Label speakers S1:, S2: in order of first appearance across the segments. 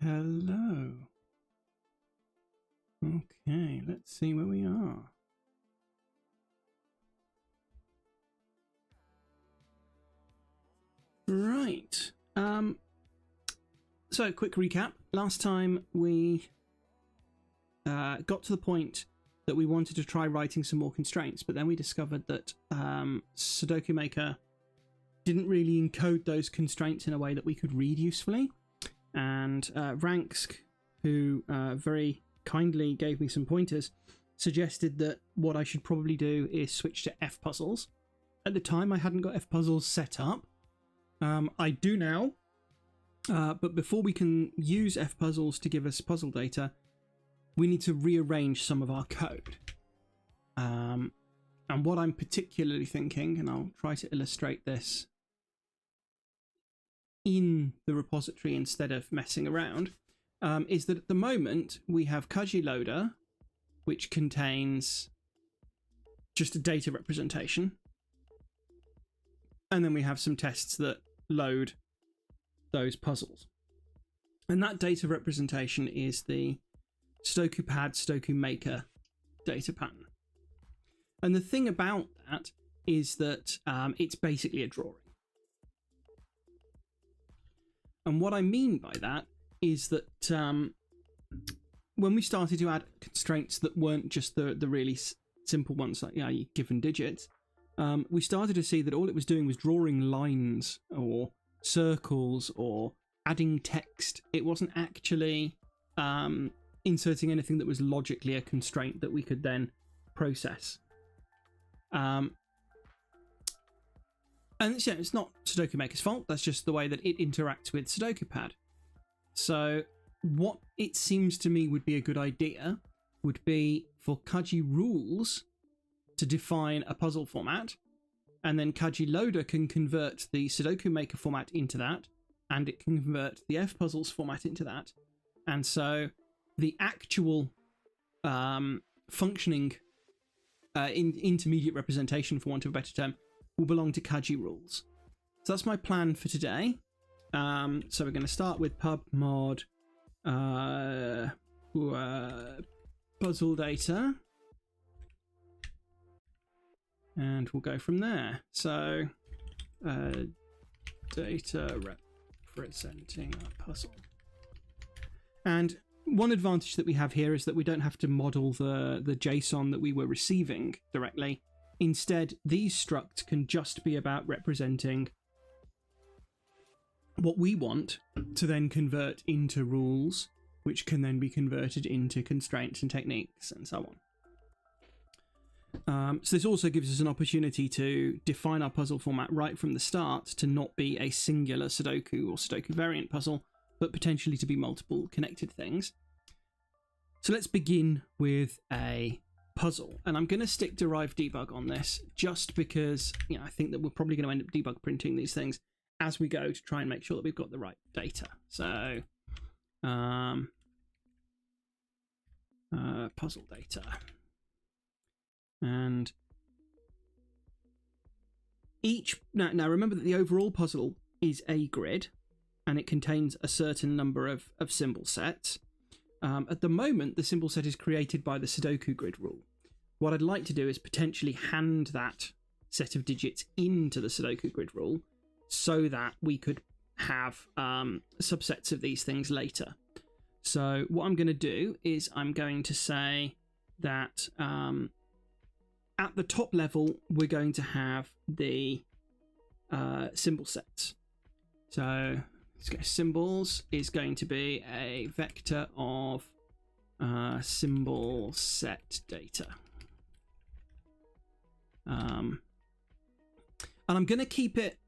S1: Hello. Okay, let's see where we are. Right. So quick recap. Last time we got to the point that we wanted to try writing some more constraints, but then we discovered that Sudoku Maker didn't really encode those constraints in a way that we could read usefully. And Ranksk, who very kindly gave me some pointers, suggested that what I should probably do is switch to fpuzzles. At the time, I hadn't got fpuzzles set up. I do now, but before we can use fpuzzles to give us puzzle data, we need to rearrange some of our code. And what I'm particularly thinking, and I'll try to illustrate this in the repository instead of messing around, is that at the moment we have Kaji Loader, which contains just a data representation, and then we have some tests that load those puzzles. And that data representation is the Sudoku Pad, Sudoku Maker data pattern. And the thing about that is that it's basically a drawing. And what I mean by that is that when we started to add constraints that weren't just the really simple ones like given digits, we started to see that all it was doing was drawing lines or circles or adding text. It wasn't actually inserting anything that was logically a constraint that we could then process. And it's not Sudoku Maker's fault, that's just the way that it interacts with Sudoku Pad. So what it seems to me would be a good idea would be for Kaji rules to define a puzzle format, and then Kaji Loader can convert the Sudoku Maker format into that, and it can convert the fpuzzles format into that. And so the actual functioning intermediate representation, for want of a better term, will belong to Kaji rules. So that's my plan for today. So we're going to start with pub mod puzzle data, and we'll go from there. So data representing a puzzle. And one advantage that we have here is that we don't have to model the JSON that we were receiving directly. Instead, these structs can just be about representing what we want to then convert into rules, which can then be converted into constraints and techniques and so on. So this also gives us an opportunity to define our puzzle format right from the start to not be a singular Sudoku or Sudoku variant puzzle, but potentially to be multiple connected things. So let's begin with a puzzle, and I'm going to stick derived debug on this just because I think that we're probably going to end up debug printing these things as we go to try and make sure that we've got the right data. So puzzle data, and each now remember that the overall puzzle is a grid and it contains a certain number of symbol sets. At the moment, the symbol set is created by the Sudoku grid rule. What I'd like to do is potentially hand that set of digits into the Sudoku grid rule so that we could have subsets of these things later. So what I'm going to do is I'm going to say that at the top level, we're going to have the symbol sets. So symbols is going to be a vector of symbol set data. And I'm going to keep it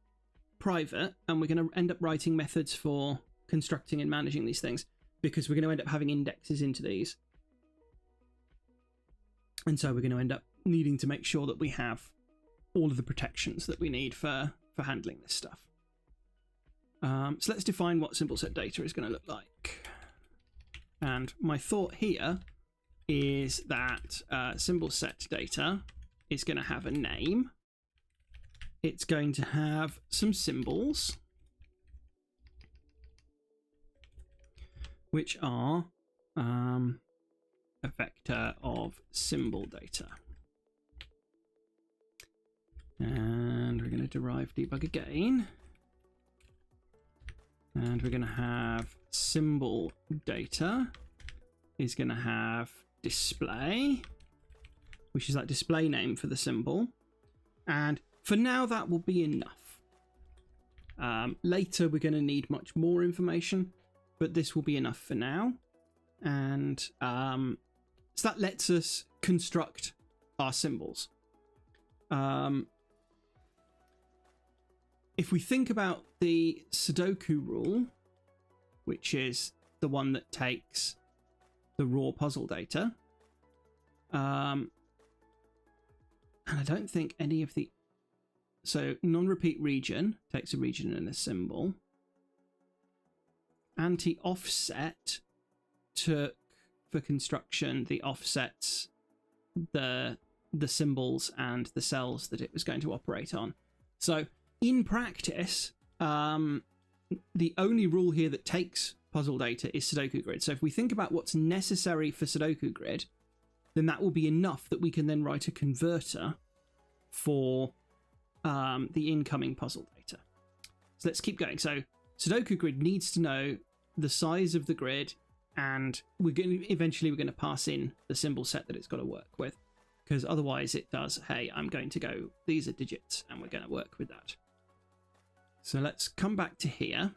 S1: private, and we're going to end up writing methods for constructing and managing these things because we're going to end up having indexes into these. And so we're going to end up needing to make sure that we have all of the protections that we need for handling this stuff. So let's define what symbol set data is going to look like. And my thought here is that symbol set data is going to have a name. It's going to have some symbols. which are a vector of symbol data. And we're going to derive debug again. And we're going to have symbol data is going to have display, which is that display name for the symbol. And for now, that will be enough. Later, we're going to need much more information, but this will be enough for now. And so that lets us construct our symbols. If we think about the Sudoku rule, which is the one that takes the raw puzzle data, and I don't think any of the... So non-repeat region takes a region and a symbol. Anti-offset took, for construction, the offsets, the symbols and the cells that it was going to operate on. So in practice, the only rule here that takes puzzle data is Sudoku grid. So if we think about what's necessary for Sudoku grid, then that will be enough that we can then write a converter for the incoming puzzle data. So let's keep going. So Sudoku grid needs to know the size of the grid, and we're going to pass in the symbol set that it's got to work with, because otherwise it does, hey, I'm going to go, these are digits, and we're going to work with that. So let's come back to here.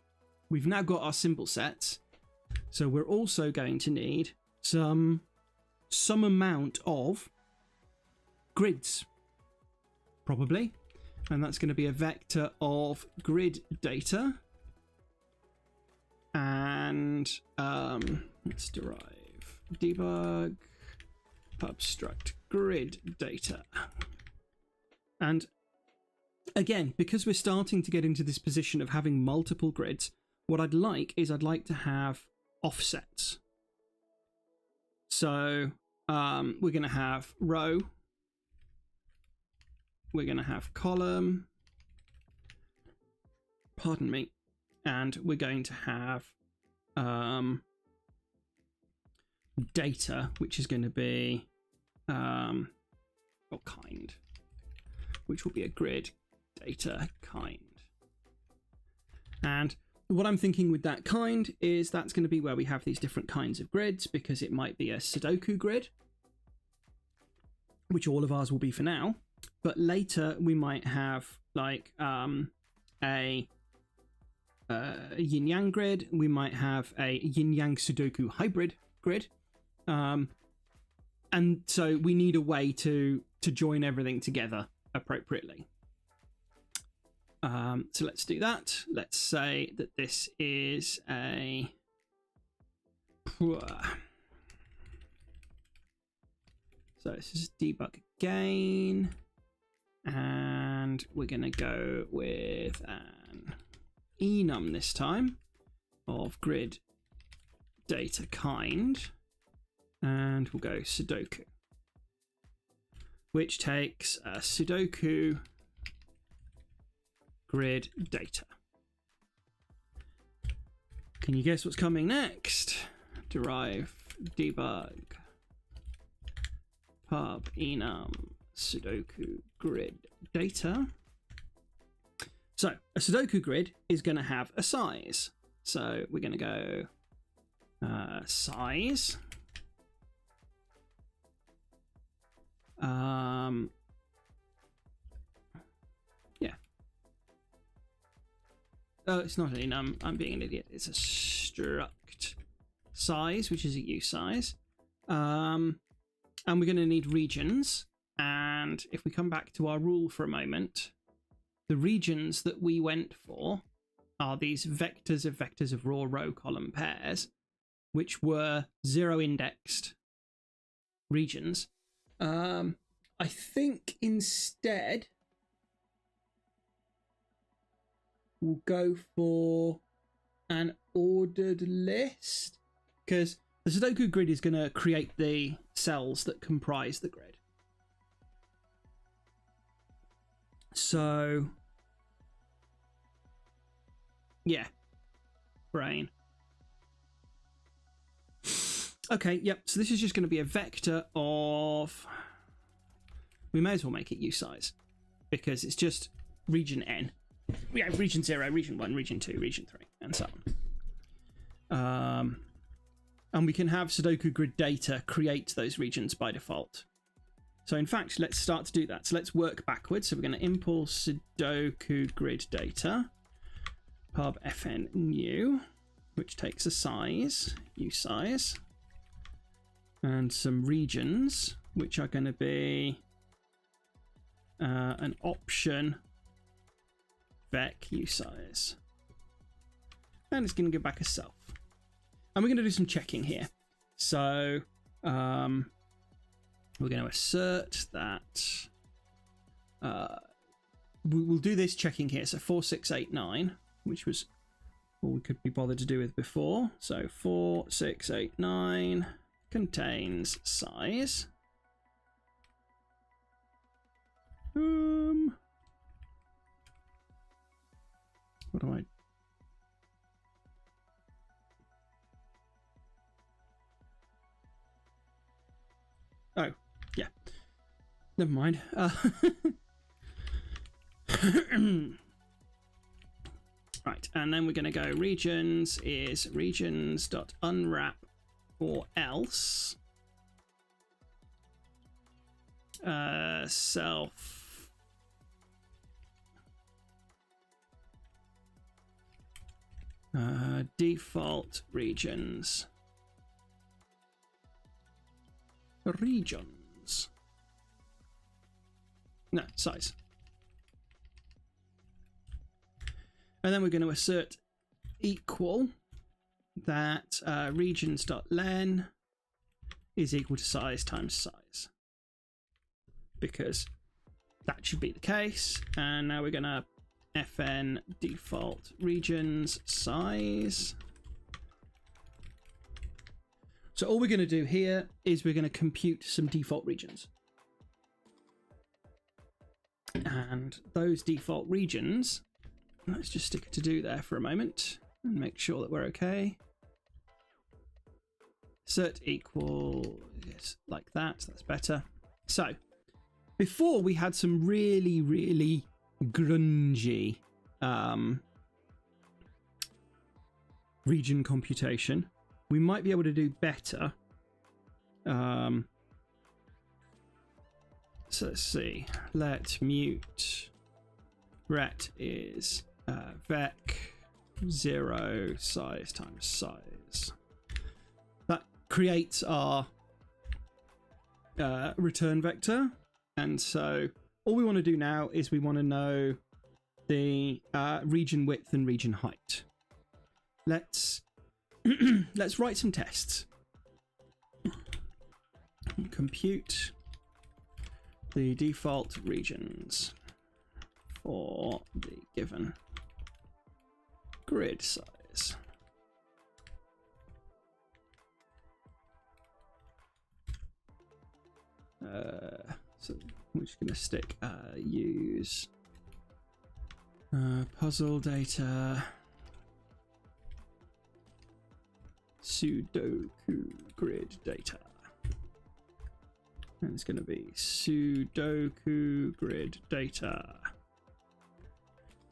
S1: We've now got our symbol sets. So we're also going to need some amount of grids, probably. And that's going to be a vector of grid data. And let's derive debug abstract grid data. And again, because we're starting to get into this position of having multiple grids, what I'd like to have offsets. So we're going to have row, we're going to have column, pardon me, and we're going to have data, which is going to be kind, which will be a grid data kind. And what I'm thinking with that kind is that's going to be where we have these different kinds of grids, because it might be a Sudoku grid, which all of ours will be for now, but later we might have like a yin-yang grid, we might have a yin-yang Sudoku hybrid grid, and so we need a way to join everything together appropriately. So let's do that. Let's say that this is a... So this is debug again. And we're going to go with an enum this time of grid data kind. And we'll go Sudoku, which takes a Sudoku grid data. Can you guess what's coming next? Derive debug pub enum Sudoku grid data. So a Sudoku grid is going to have a size. So we're going to go size. Oh, it's not an enum. I'm being an idiot. It's a struct size, which is a usize. And we're going to need regions. And if we come back to our rule for a moment, the regions that we went for are these vectors of raw row column pairs, which were 0 indexed regions. I think instead we'll go for an ordered list, because the Sudoku grid is going to create the cells that comprise the grid. So, yeah, brain. Okay, yep. So this is just going to be a vector of... We may as well make it usize because it's just region N. We have region 0, region 1, region 2, region 3, and so on. And we can have Sudoku grid data create those regions by default. So in fact, let's start to do that. So let's work backwards. So we're going to import Sudoku grid data, pub fn new, which takes a size, usize, and some regions, which are going to be an option vec usize. And it's going to give back a self. And we're going to do some checking here. So we're going to assert that we'll do this checking here. So 4689, which was what we could be bothered to do with before. So 4689 contains size. What do I... Oh, yeah. Never mind. Right, and then we're going to go regions is regions.unwrap or else self default regions no size, and then we're going to assert equal that regions.len is equal to size times size, because that should be the case. And now we're going to fn default regions size. So all we're going to do here is we're going to compute some default regions. And those default regions, let's just stick it to do there for a moment and make sure that we're okay. Assert equal, yes, like that, that's better. So before we had some really, really grungy region computation. We might be able to do better. So let's see. Let mute ret is vec 0 size times size. That creates our return vector. And so all we want to do now is we want to know the region width and region height. Let's let's write some tests. Compute the default regions for the given grid size. So we're just going to stick use puzzle data Sudoku grid data. And it's going to be Sudoku grid data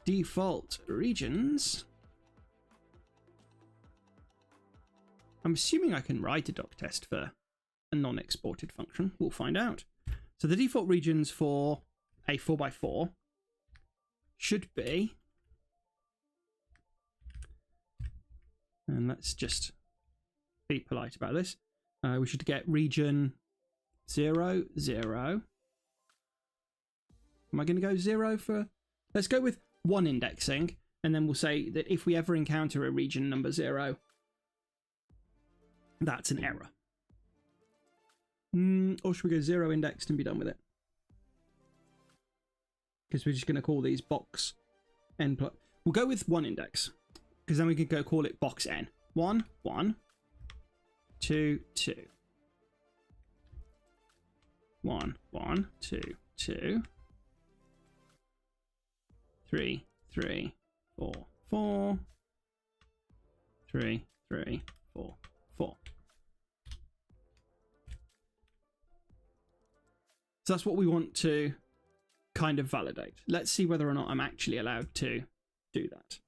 S1: default regions. I'm assuming I can write a doc test for a non-exported function. We'll find out. So the default regions for a 4x4 should be, and let's just be polite about this, we should get region 0, 0. Am I going to go 0 for... Let's go with 1 indexing, and then we'll say that if we ever encounter a region number 0, that's an error. Or should we go 0 indexed and be done with it? Because we're just going to call these box n+. We'll go with 1 index, because then we can go call it box n. 1, 1, 2, 2. 1, 1, 2, 2. 3, 3, 4, 4. 3, 3, 4, 4. So that's what we want to kind of validate. Let's see whether or not I'm actually allowed to do that.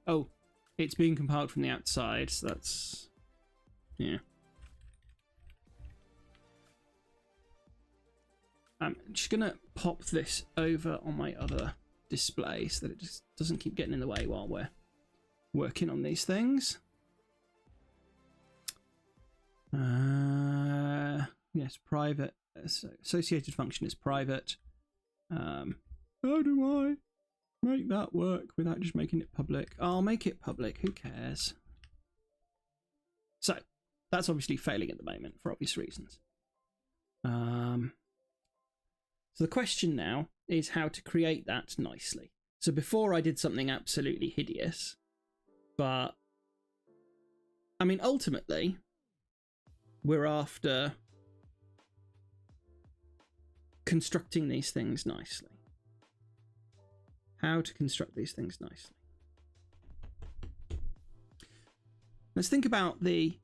S1: Oh, it's being compiled from the outside, so that's... yeah. I'm just going to pop this over on my other display so that it just doesn't keep getting in the way while we're working on these things. Yes, private. Associated function is private. How do I make that work without just making it public? I'll make it public. Who cares? So that's obviously failing at the moment for obvious reasons. So the question now is how to create that nicely. So before I did something absolutely hideous, but I mean, ultimately, we're after constructing these things nicely. How to construct these things nicely. Let's think about the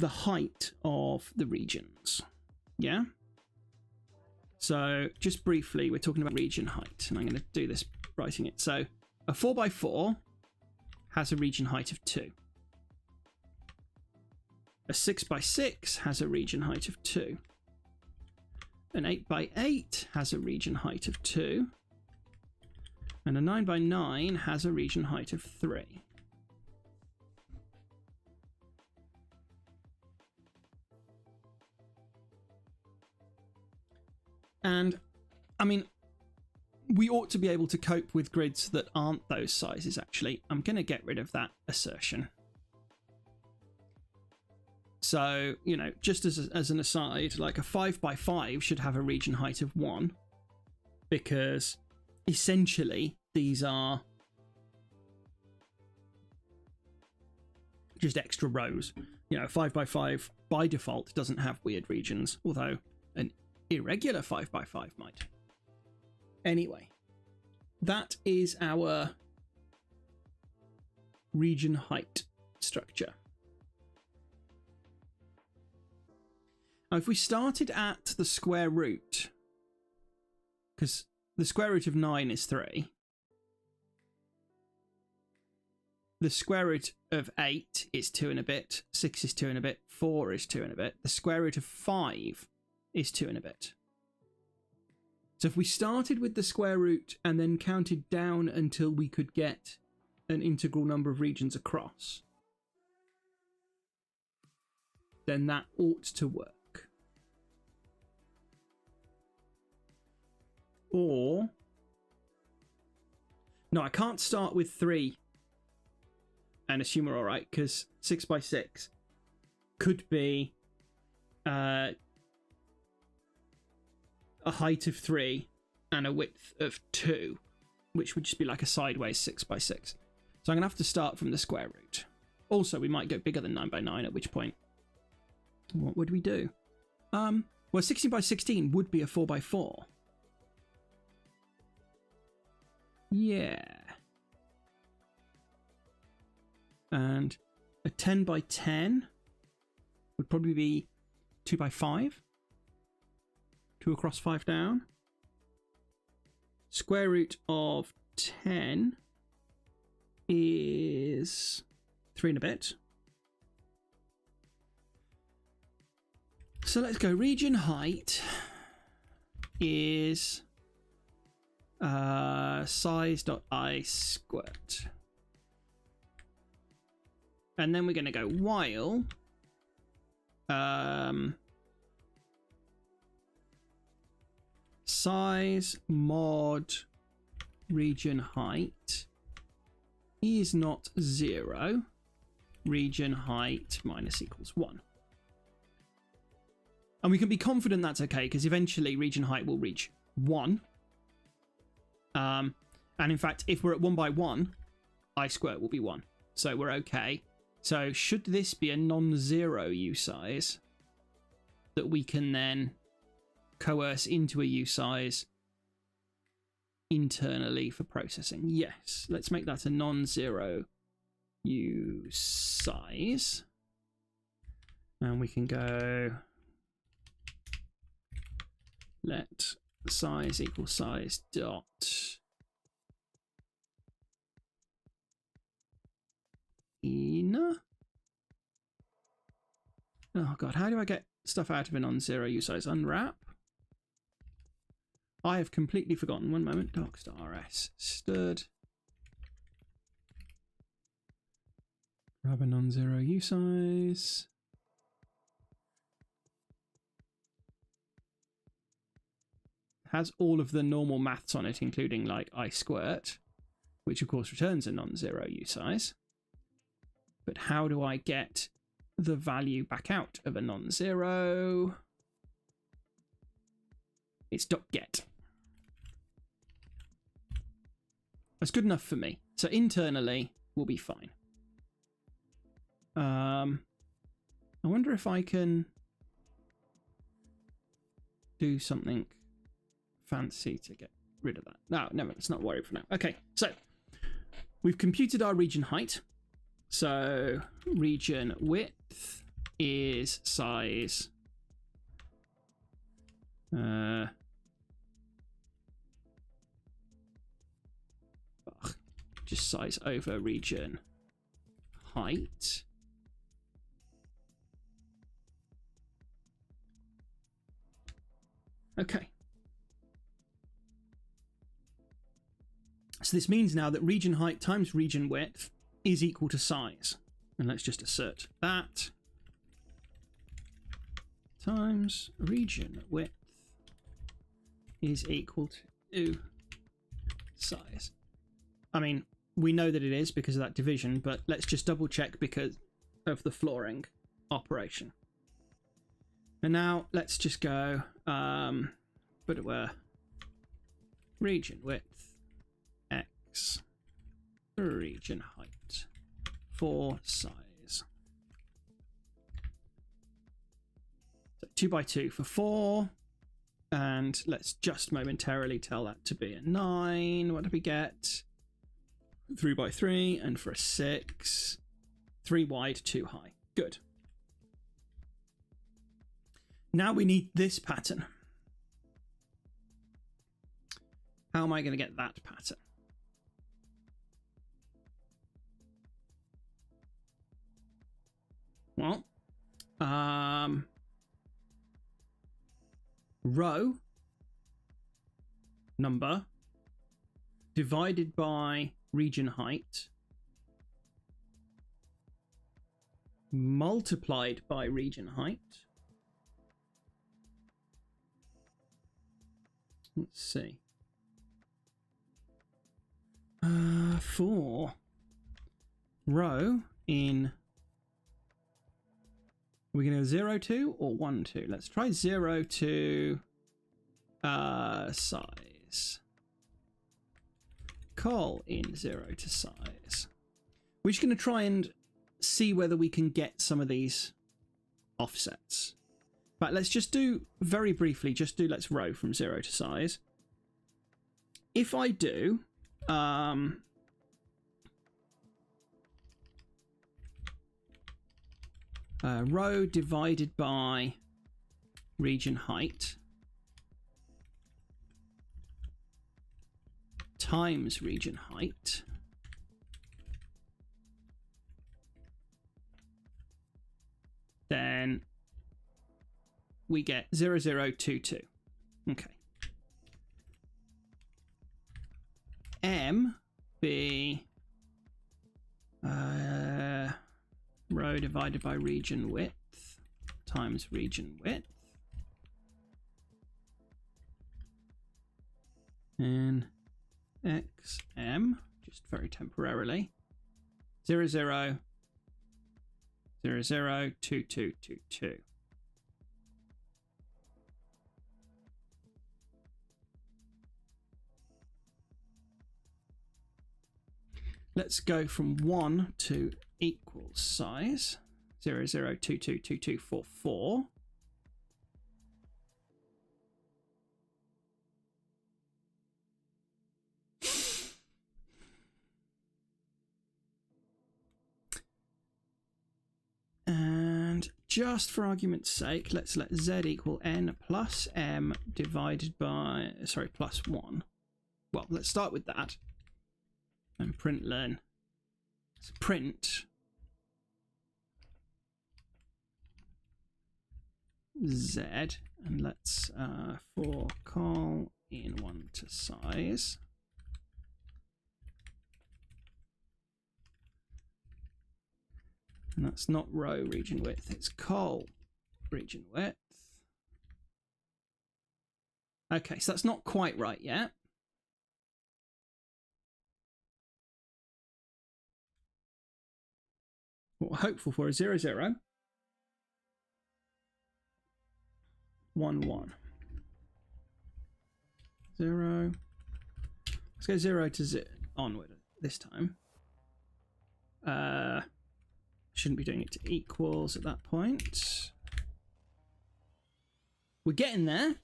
S1: height of the regions. Yeah? So just briefly, we're talking about region height, and I'm going to do this writing it. So a 4x4 has a region height of 2. A 6x6 has a region height of 2. An 8x8 has a region height of 2. And a 9x9 has a region height of 3. And, I mean, we ought to be able to cope with grids that aren't those sizes, actually. I'm going to get rid of that assertion. So, you know, just as an aside, like a 5x5 should have a region height of 1. Because, essentially, these are just extra rows. You know, 5x5 by default doesn't have weird regions, although an irregular 5x5 might. Anyway, that is our region height structure. Now, if we started at the square root, because the square root of 9 is 3, the square root of 8 is 2 and a bit, 6 is 2 and a bit, 4 is 2 and a bit, the square root of 5 is 2 and a bit. So if we started with the square root and then counted down until we could get an integral number of regions across, then that ought to work. Or, no, I can't start with 3 and assume we're alright, because 6x6 could be a height of 3 and a width of 2, which would just be like a sideways 6x6. So I'm going to have to start from the square root. Also, we might go bigger than 9x9, at which point, what would we do? Well, 16x16 would be a 4x4. Yeah. And a 10x10 would probably be 2x5. 2 across, 5 down. Square root of 10 is 3 and a bit. So let's go. Region height is size.I squared. And then we're going to go while size mod region height is not 0, region height minus equals 1. And we can be confident that's okay, because eventually region height will reach 1. And in fact, if we're at 1 by 1, I squared will be 1. So we're okay. So should this be a non-zero U size that we can then coerce into a U size internally for processing. Yes, let's make that a non-zero use size. And we can go let size equal size dot in. Oh god, how do I get stuff out of a non-zero use size? Unwrap. I have completely forgotten. One moment. Docs.rs stud. Grab a non-zero use size. Has all of the normal maths on it, including like I squirt, which of course returns a non-zero use size. But how do I get the value back out of a non-zero? It's .get. That's good enough for me. So internally, we'll be fine. I wonder if I can do something fancy to get rid of that. No, never. Let's not worry for now. Okay, so we've computed our region height. So region width is size just size over region height. Okay. So this means now that region height times region width is equal to size. And let's just assert that. Times region width is equal to size. I mean, we know that it is because of that division, but let's just double check because of the flooring operation. And now let's just go, but we're region width x region height for size. So 2 by 2 for 4, and let's just momentarily tell that to be a 9. What do we get? 3 by 3, and for a 6, 3 wide, 2 high. Good. Now we need this pattern. How am I going to get that pattern? Well, row number divided by region height multiplied by region height. Let's see. For row in, are we going to go 0 to or 1 to? Let's try 0 to size. Call in 0 to size. We're just going to try and see whether we can get some of these offsets. But let's just do, very briefly, let's row from 0 to size. If I do, row divided by region height times region height then we get 0022. Okay. M be row divided by region width times region width, and xm just very temporarily 00002222. Let's go from 1 to equals size 00222244. And just for argument's sake, let's let z equal n plus m divided by, sorry, plus 1. Well, let's start with that. And print learn. Let's print z, and let's for call in 1 to size. And that's not row region width, it's col region width. Okay, so that's not quite right yet. What we're hopeful for is 0, 0, 1, 1. 0. Let's go 0 to 0 onward this time. Shouldn't be doing it to equals at that point. We're getting there.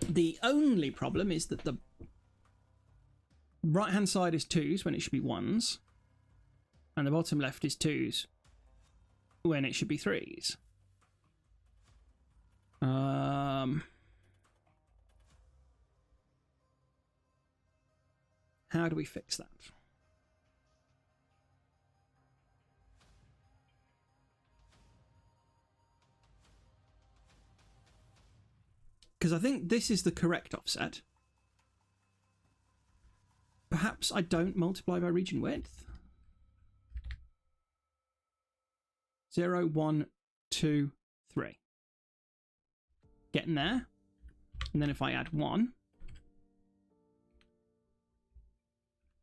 S1: The only problem is that the right hand side is 2s when it should be 1s, and the bottom left is 2s when it should be 3s. How do we fix that? Because I think this is the correct offset. Perhaps I don't multiply by region width. 0, 1, 2, 3. Getting there. And then if I add 1.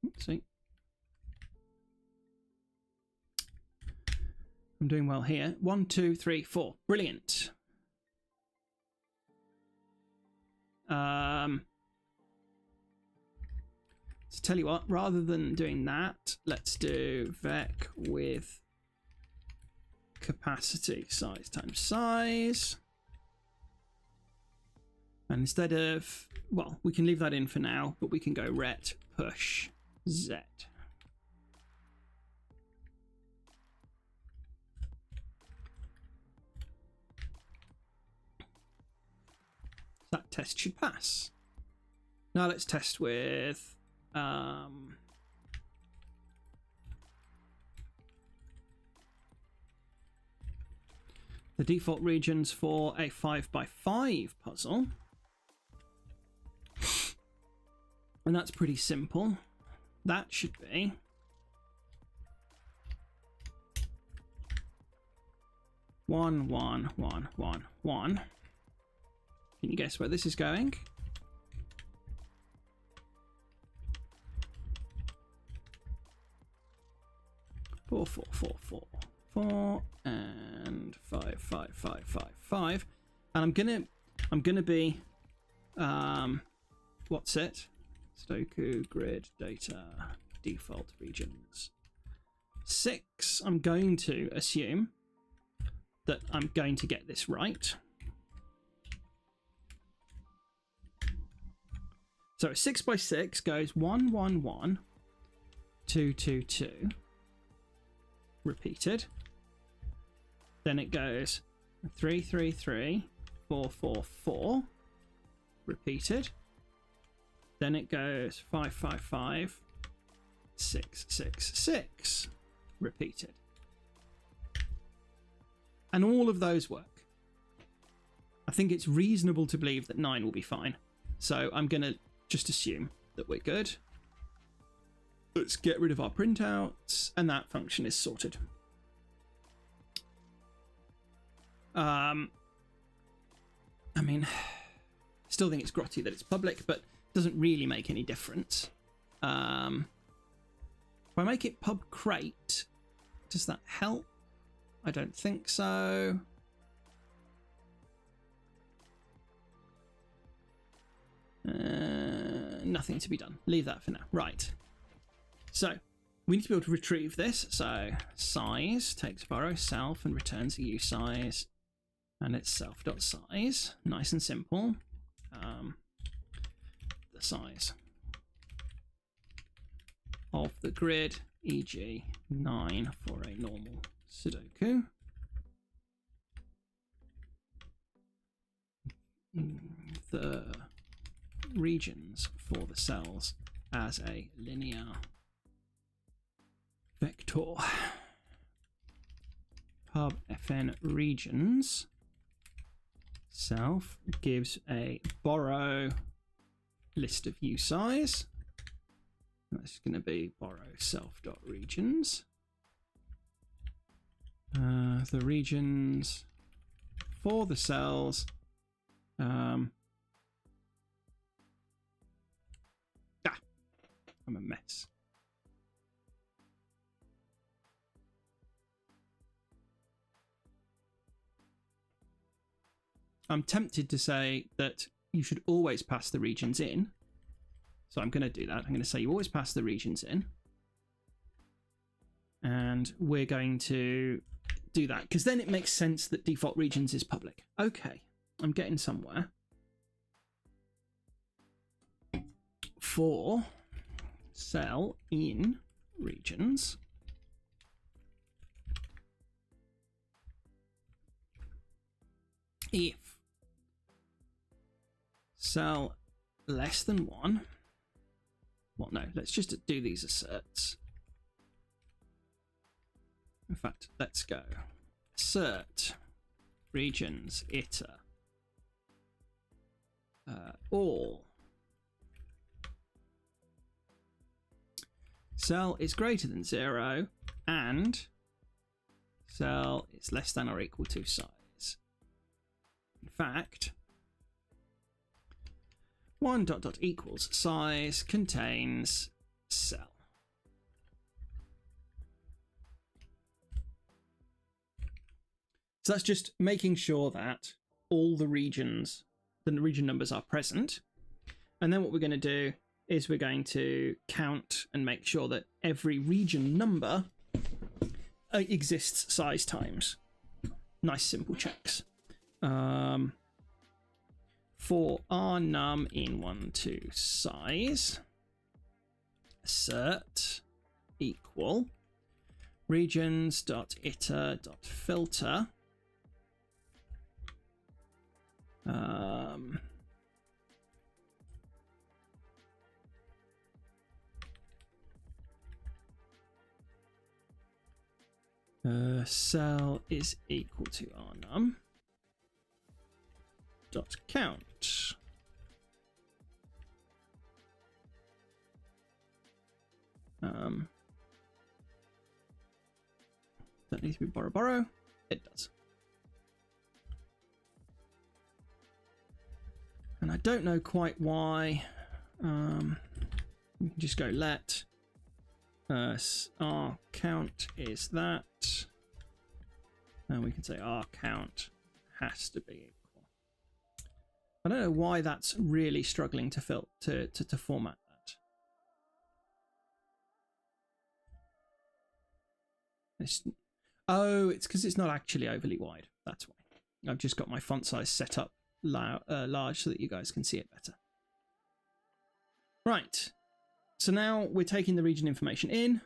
S1: Let's see. I'm doing well here. 1, 2, 3, 4. Brilliant. So tell you what, rather than doing that, let's do vec with capacity size times size. And instead of, well, we can leave that in for now, but we can go ret push z. That test should pass. Now let's test with the default regions for a 5x5 puzzle. And that's pretty simple. That should be one, one, one, one, one. Can you guess where this is going? Four, four, four, four, four, and 5, 5, 5, 5, 5. And I'm gonna be what's it? Sudoku grid data default regions 6. I'm going to assume that I'm going to get this right. So a 6x6 goes 1, 1, 1, 2, 2, 2. Repeated. Then it goes 3, 3, 3, 4, 4, 4. Repeated. Then it goes 5, 5, 5, 6, 6, 6. Repeated. And all of those work. I think it's reasonable to believe that 9 will be fine. So I'm going to just assume that we're good. Let's get rid of our printouts, and that function is sorted. I mean, still think it's grotty that it's public, but doesn't really make any difference. If I make it pub crate, does that help? I don't think so. Nothing to be done. Leave that for now. Right. So we need to be able to retrieve this. So size takes borrow self and returns a usize, and it's self.size. Nice and simple. The size of the grid, e.g. 9 for a normal Sudoku. the regions for the cells as a linear vector. Pub fn regions self gives a borrow list of usize. That's going to be borrow self.regions. The regions for the cells. I'm a mess. I'm tempted to say that you should always pass the regions in. So I'm going to do that. I'm going to say you always pass the regions in. And we're going to do that because then it makes sense that default regions is public. Okay, I'm getting somewhere. For cell in regions, if cell less than 1, well, no, let's just do these asserts. In fact, let's go assert regions iter all cell is greater than 0 and cell is less than or equal to size. In fact, 1 dot dot equals size contains cell. So that's just making sure that all the regions, the region numbers are present. And then what we're going to do is we're going to count and make sure that every region number exists size times. Nice simple checks. For our num in 1 to size, assert equal regions dot iter dot filter cell is equal to our num dot count. That needs to be borrow. It does. And I don't know quite why. We can just go let our count is that, and we can say our count has to be equal. I don't know why that's really struggling to format that. It's because it's not actually overly wide. That's why. I've just got my font size set up large so that you guys can see it better. Right. So now we're taking the region information in,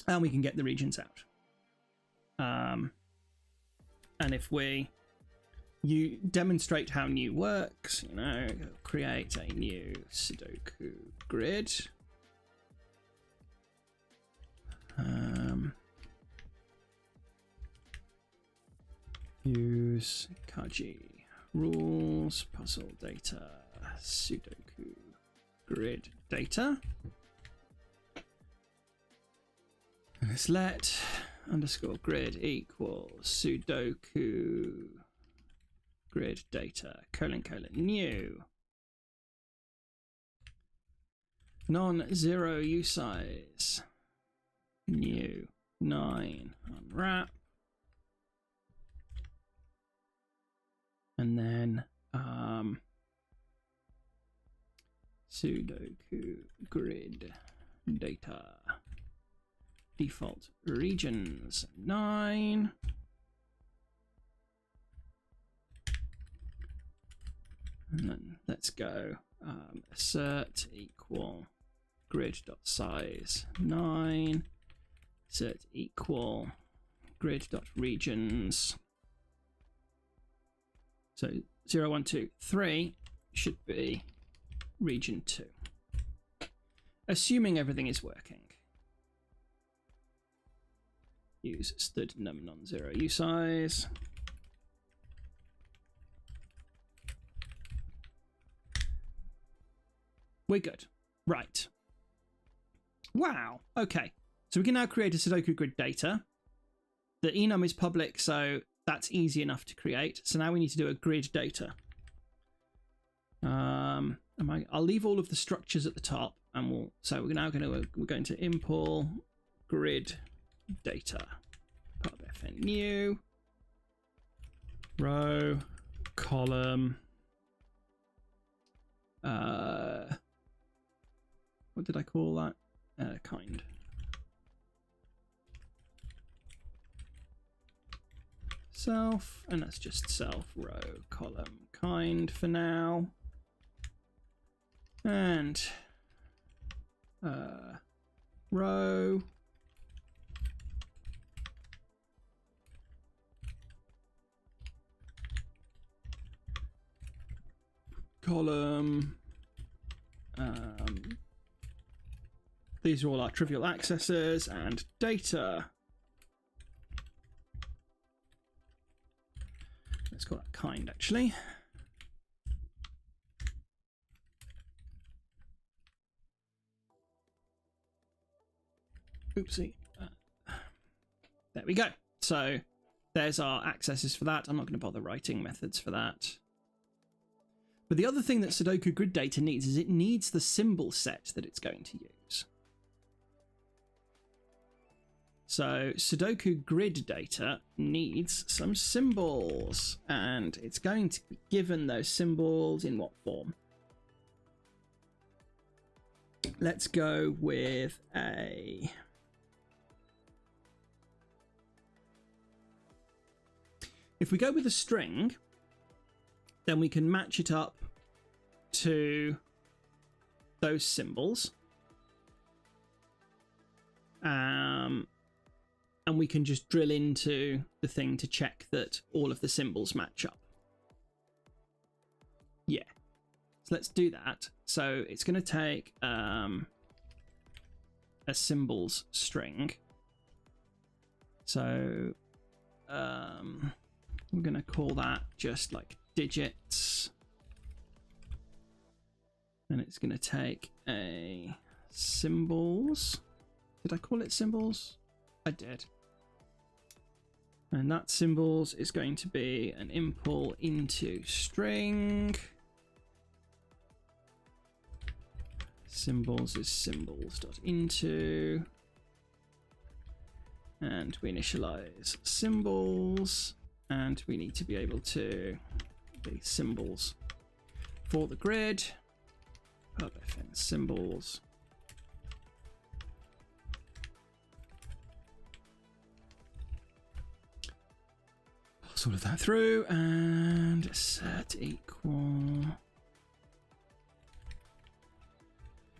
S1: and we can get the regions out. And if you demonstrate how new works, create a new Sudoku grid. Use Kaji rules, puzzle data, Sudoku grid data. And let's let underscore grid equals Sudoku grid data ::new non-zero usize new 9 unwrap, and then Sudoku grid data default regions 9, and then let's go assert equal grid.size 9, assert equal grid.regions So 0, 1, 2, 3 should be region 2. Assuming everything is working. Use std num non-zero usize. We're good. Right. Wow. Okay. So we can now create a Sudoku grid data. The enum is public, so that's easy enough to create. So now we need to do a grid data. I'll leave all of the structures at the top, and so we're going to import grid data. Pub-fn new row column. What did I call that? Kind. Self, and that's just self row column kind for now. And row column. These are all our trivial accessors, and data. Let's call that kind, actually. Oopsie. There we go. So there's our accesses for that. I'm not going to bother writing methods for that. But the other thing that Sudoku grid data needs is it needs the symbol set that it's going to use. So Sudoku grid data needs some symbols, and it's going to be given those symbols in what form? Let's go with a... If we go with a string, then we can match it up to those symbols. And we can just drill into the thing to check that all of the symbols match up. Yeah. So let's do that. So it's going to take a symbols string. So we're going to call that just like digits. And it's going to take a symbols. Did I call it symbols? I did. And that symbols is going to be an import into string. Symbols is symbols.into. And we initialize symbols. And we need to be able to be symbols for the grid. Pub-fn symbols. Sort of that through and set equal.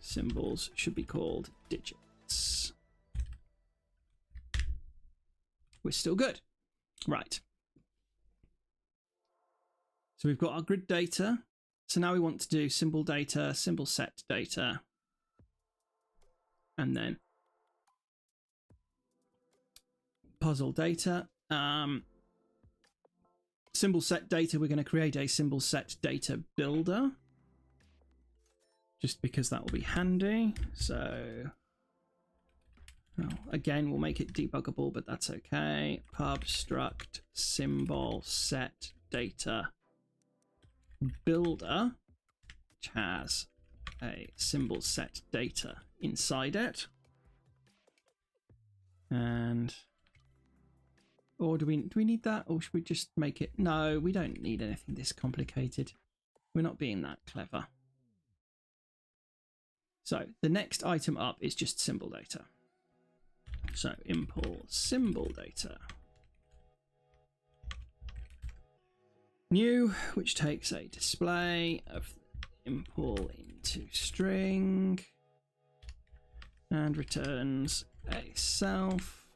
S1: Symbols should be called digits. We're still good. Right. So we've got our grid data. So now we want to do symbol data, symbol set data, and then puzzle data. Symbol set data, we're going to create a symbol set data builder, just because that will be handy. So again, we'll make it debuggable, but that's okay. Pub struct symbol set data builder, which has a symbol set data inside it. And or do we need that, or should we just make it? No, we don't need anything this complicated. We're not being that clever. So the next item up is just symbol data. So import symbol data. New, which takes a display of import into string and returns a self,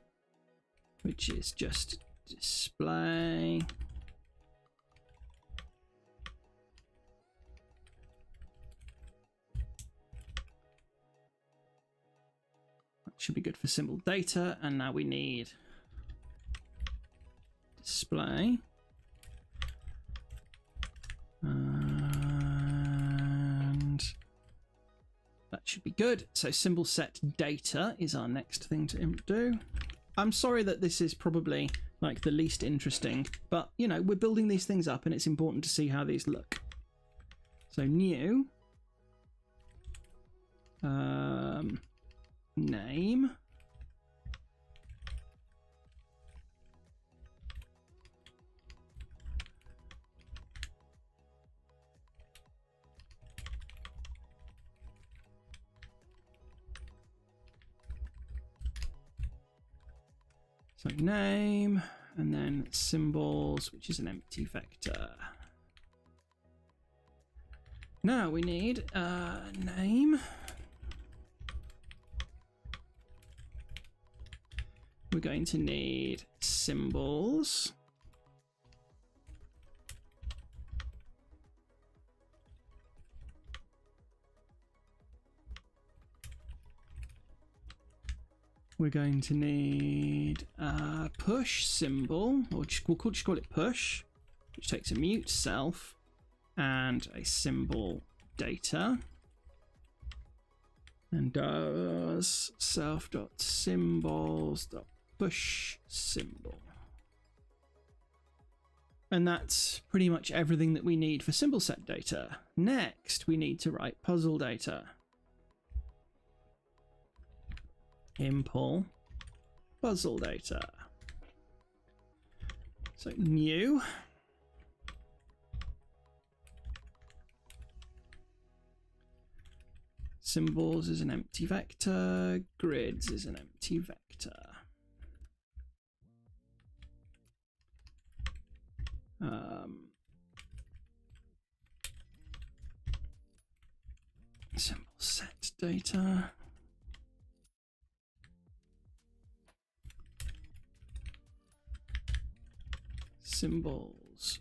S1: which is just display should be good for symbol data. And now we need display. And that should be good. So symbol set data is our next thing to do. I'm sorry that this is probably like the least interesting, but you know, we're building these things up and it's important to see how these look. So new, name, so name, and then symbols, which is an empty vector. Now we need name. We're going to need symbols. We're going to need a push symbol, or we'll just call it push, which takes a mute self and a symbol data, and does self.symbols.push symbol. And that's pretty much everything that we need for symbol set data. Next, we need to write puzzle data. Impl puzzle data. So new. Symbols is an empty vector. Grids is an empty vector. Symbol set data. Symbols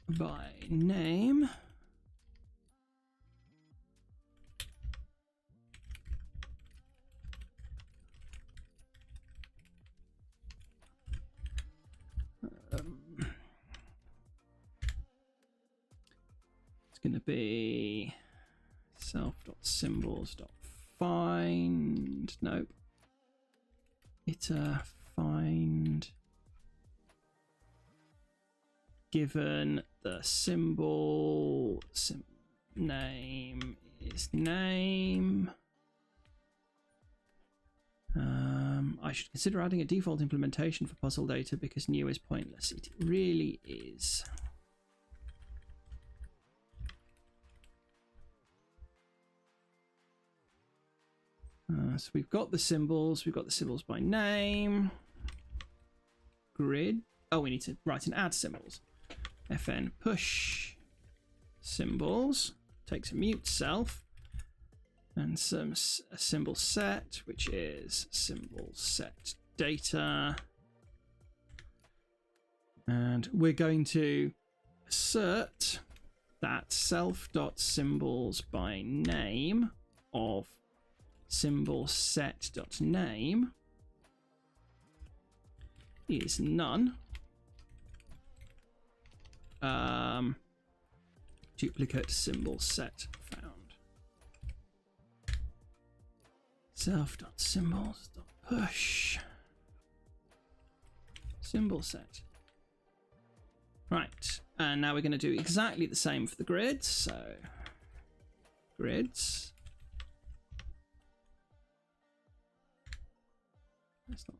S1: by name. It's going to be self.symbols.find. Nope. Iter find. Given the symbol name is name. I should consider adding a default implementation for puzzle data because new is pointless. It really is. So we've got the symbols. We've got the symbols by name. Grid. Oh, we need to write and add symbols. Fn push symbols. Takes a mute self. And a symbol set, which is symbol set data. And we're going to assert that self.symbols by name of symbol set.name is none. Duplicate symbol set found. Self.symbols.push symbol set. Right, and now we're going to do exactly the same for the grids. So grids. That's not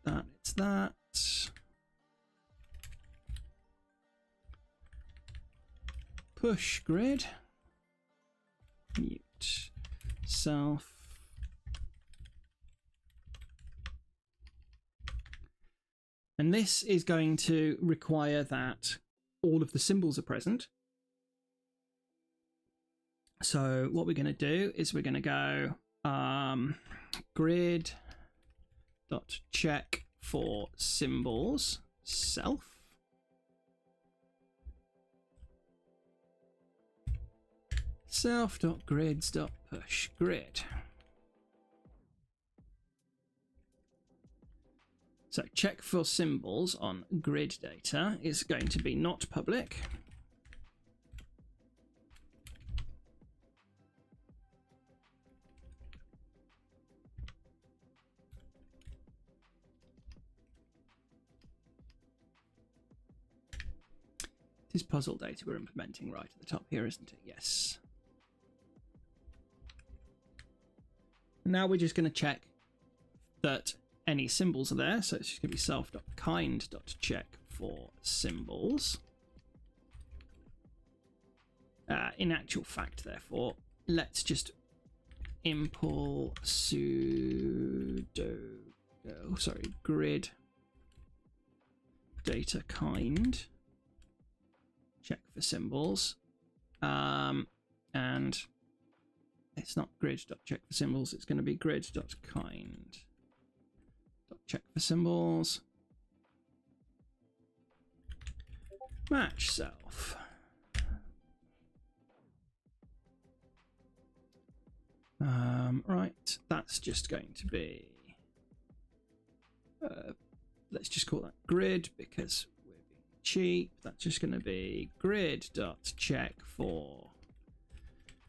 S1: that, it's that. Push grid. Mute self. And this is going to require that all of the symbols are present. So what we're going to do is we're going to go grid dot check for symbols self. Self.grids.push grid. So check for symbols on grid data is going to be not public. It is puzzle data we're implementing right at the top here, isn't it? Yes. Now we're just going to check that any symbols are there. So it's just going to be self.kind.check for symbols. In actual fact, therefore, let's just import grid data kind. Check for symbols. And it's not grid.check for symbols, it's going to be grid.kind.check for symbols. Match self. Right, that's just going to be let's just call that grid because we're being cheap. That's just going to be grid.check for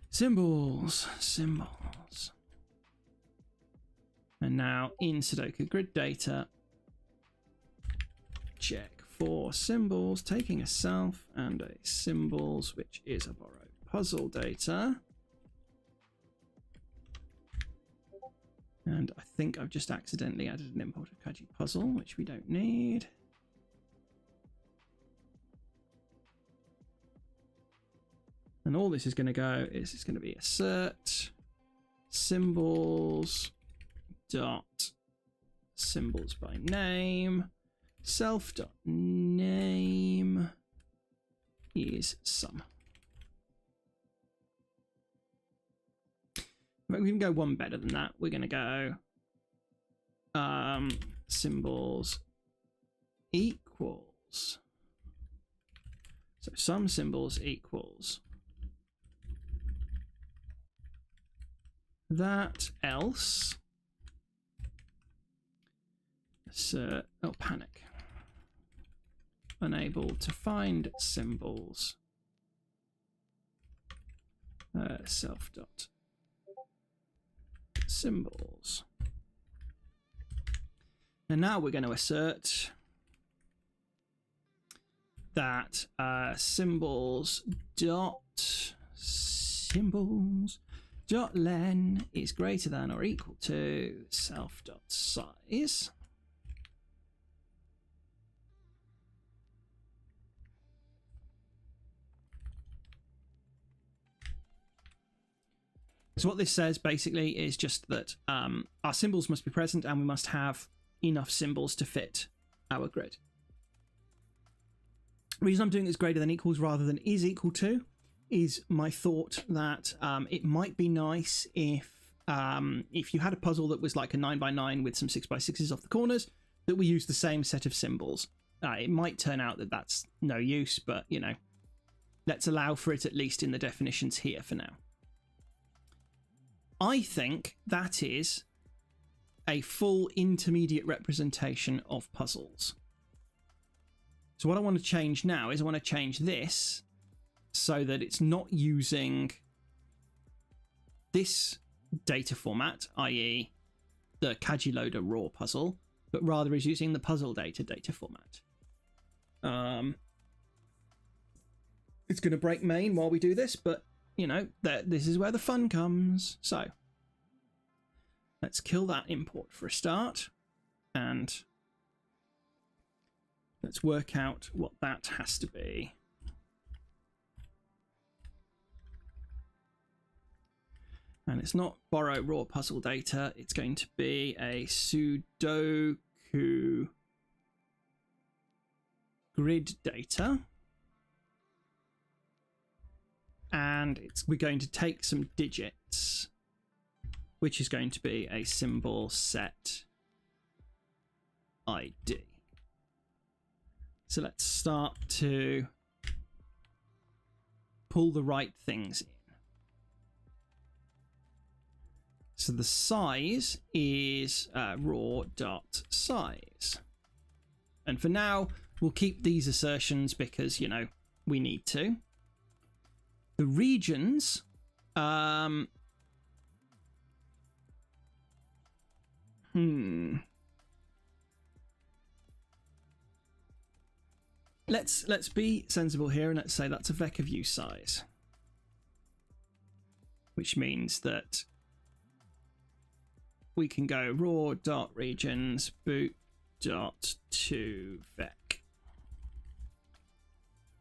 S1: symbols. And now in Sudoku grid data, check for symbols, taking a self and a symbols, which is a borrowed puzzle data. And I think I've just accidentally added an imported Kaji puzzle, which we don't need. And all this is going to go is it's going to be assert symbols dot symbols by name self dot name is sum. We can go one better than that. We're going to go symbols equals. So sum symbols equals that else. So, oh, panic. Unable to find symbols. Self dot symbols. And now we're going to assert that symbols dot len is greater than or equal to self dot size. So what this says basically is just that our symbols must be present and we must have enough symbols to fit our grid. The reason I'm doing is greater than equals rather than is equal to is my thought that it might be nice if you had a puzzle that was like a 9x9 with some 6x6s off the corners, that we use the same set of symbols. It might turn out that that's no use, but you know, let's allow for it at least in the definitions here for now. I think that is a full intermediate representation of puzzles. So what I want to change now is I want to change this so that it's not using this data format, i.e. the Kaji Loader raw puzzle, but rather is using the puzzle data format. It's going to break main while we do this, but you know, this is where the fun comes. So let's kill that import for a start and let's work out what that has to be. And it's not borrow raw puzzle data, it's going to be a Sudoku grid data. And we're going to take some digits, which is going to be a symbol set ID. So let's start to pull the right things in. So the size is raw.size. And for now, we'll keep these assertions because, you know, we need to. The regions, Let's be sensible here and let's say that's a vec view size, which means that we can go raw.regions boot.to vec,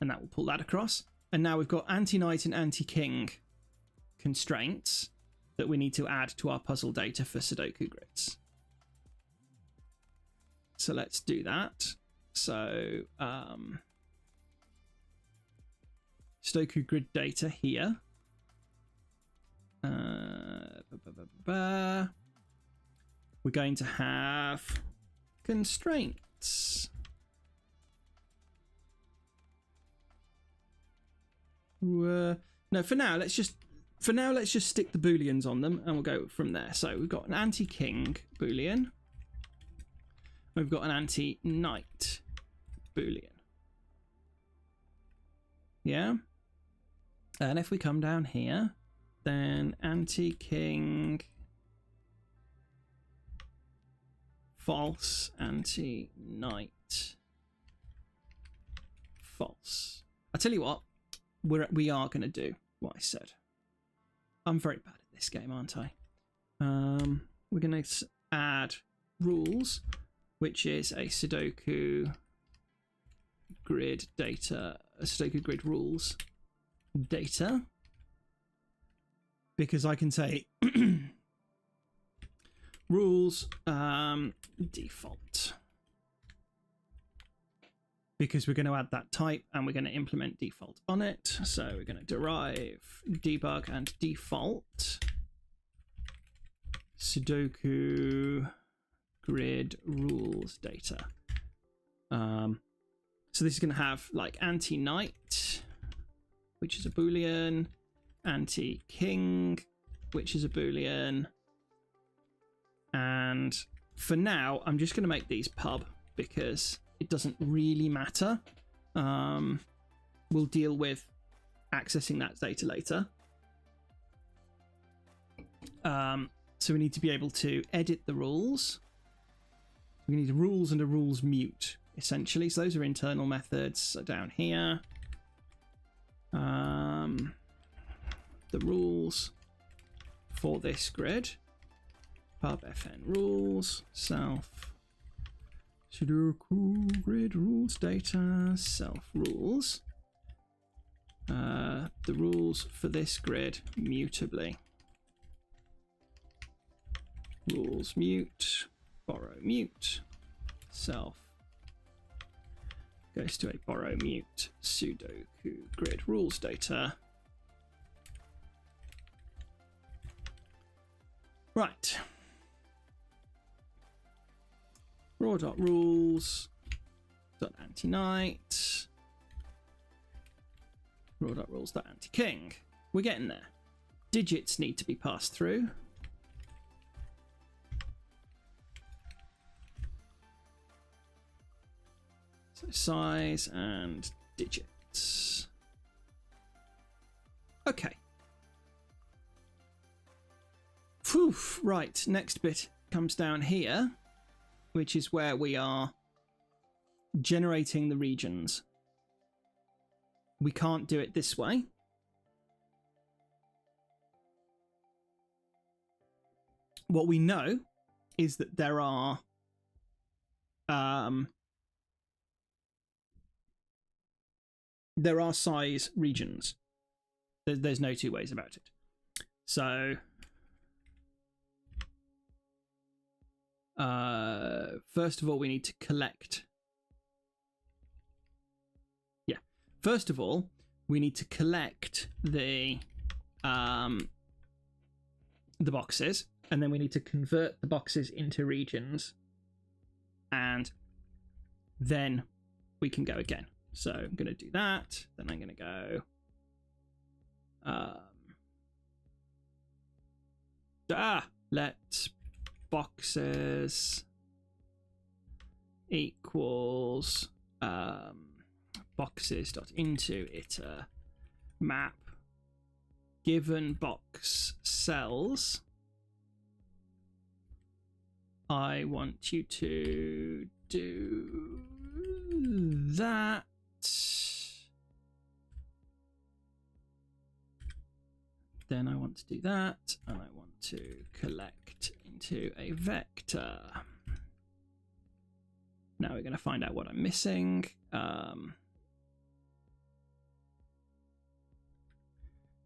S1: and that will pull that across. And now we've got anti-knight and anti-king constraints that we need to add to our puzzle data for Sudoku grids. So let's do that. So Sudoku grid data here. We're going to have constraints. No, for now let's just stick the booleans on them and we'll go from there. So we've got an anti-king boolean. We've got an anti-knight boolean. Yeah. And if we come down here, then anti-king false, anti-knight false. I tell you what, we are going to do what I said. I'm very bad at this game, aren't I? We're going to add rules, which is a Sudoku grid data, a Sudoku grid rules data, because I can say rules default, because we're going to add that type and we're going to implement default on it. So we're going to derive debug and default Sudoku grid rules data. So this is going to have like anti-knight, which is a boolean, anti-king, which is a boolean, and for now I'm just going to make these pub because it doesn't really matter. We'll deal with accessing that data later. So we need to be able to edit the rules. We need rules and a rules mute, essentially. So those are internal methods. So down here, the rules for this grid, pub fn rules, self Sudoku grid rules data, self rules. The rules for this grid mutably. Rules mute, borrow mute, self goes to a borrow mute Sudoku grid rules data. Right. Raw.rules .anti-knight, raw.rules .anti-king. We're getting there. Digits need to be passed through. So size and digits. Okay. Phew, right, next bit comes down here, which is where we are generating the regions. We can't do it this way. What we know is that there are size regions. There's no two ways about it. So first of all, we need to collect. Yeah. First of all, we need to collect the boxes, and then we need to convert the boxes into regions, and then we can go again. So I'm going to do that. Then I'm going to go let boxes equals boxes.into_iter map given box cells. I want you to do that. Then I want to do that, and I want to collect into a vector. Now we're going to find out what I'm missing.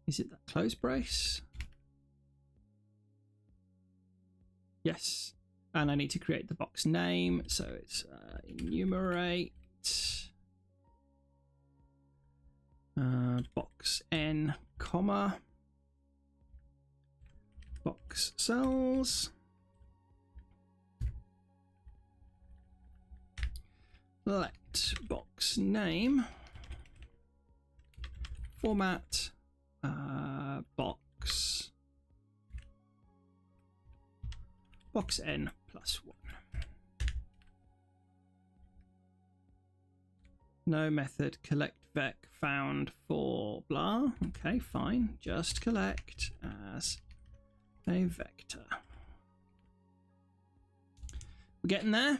S1: Is it that close brace? Yes. And I need to create the box name. So it's enumerate box n, comma, box cells. Let box name format box n plus 1. No method collect vec found for blah. Okay, fine. Just collect as a vector. We're getting there.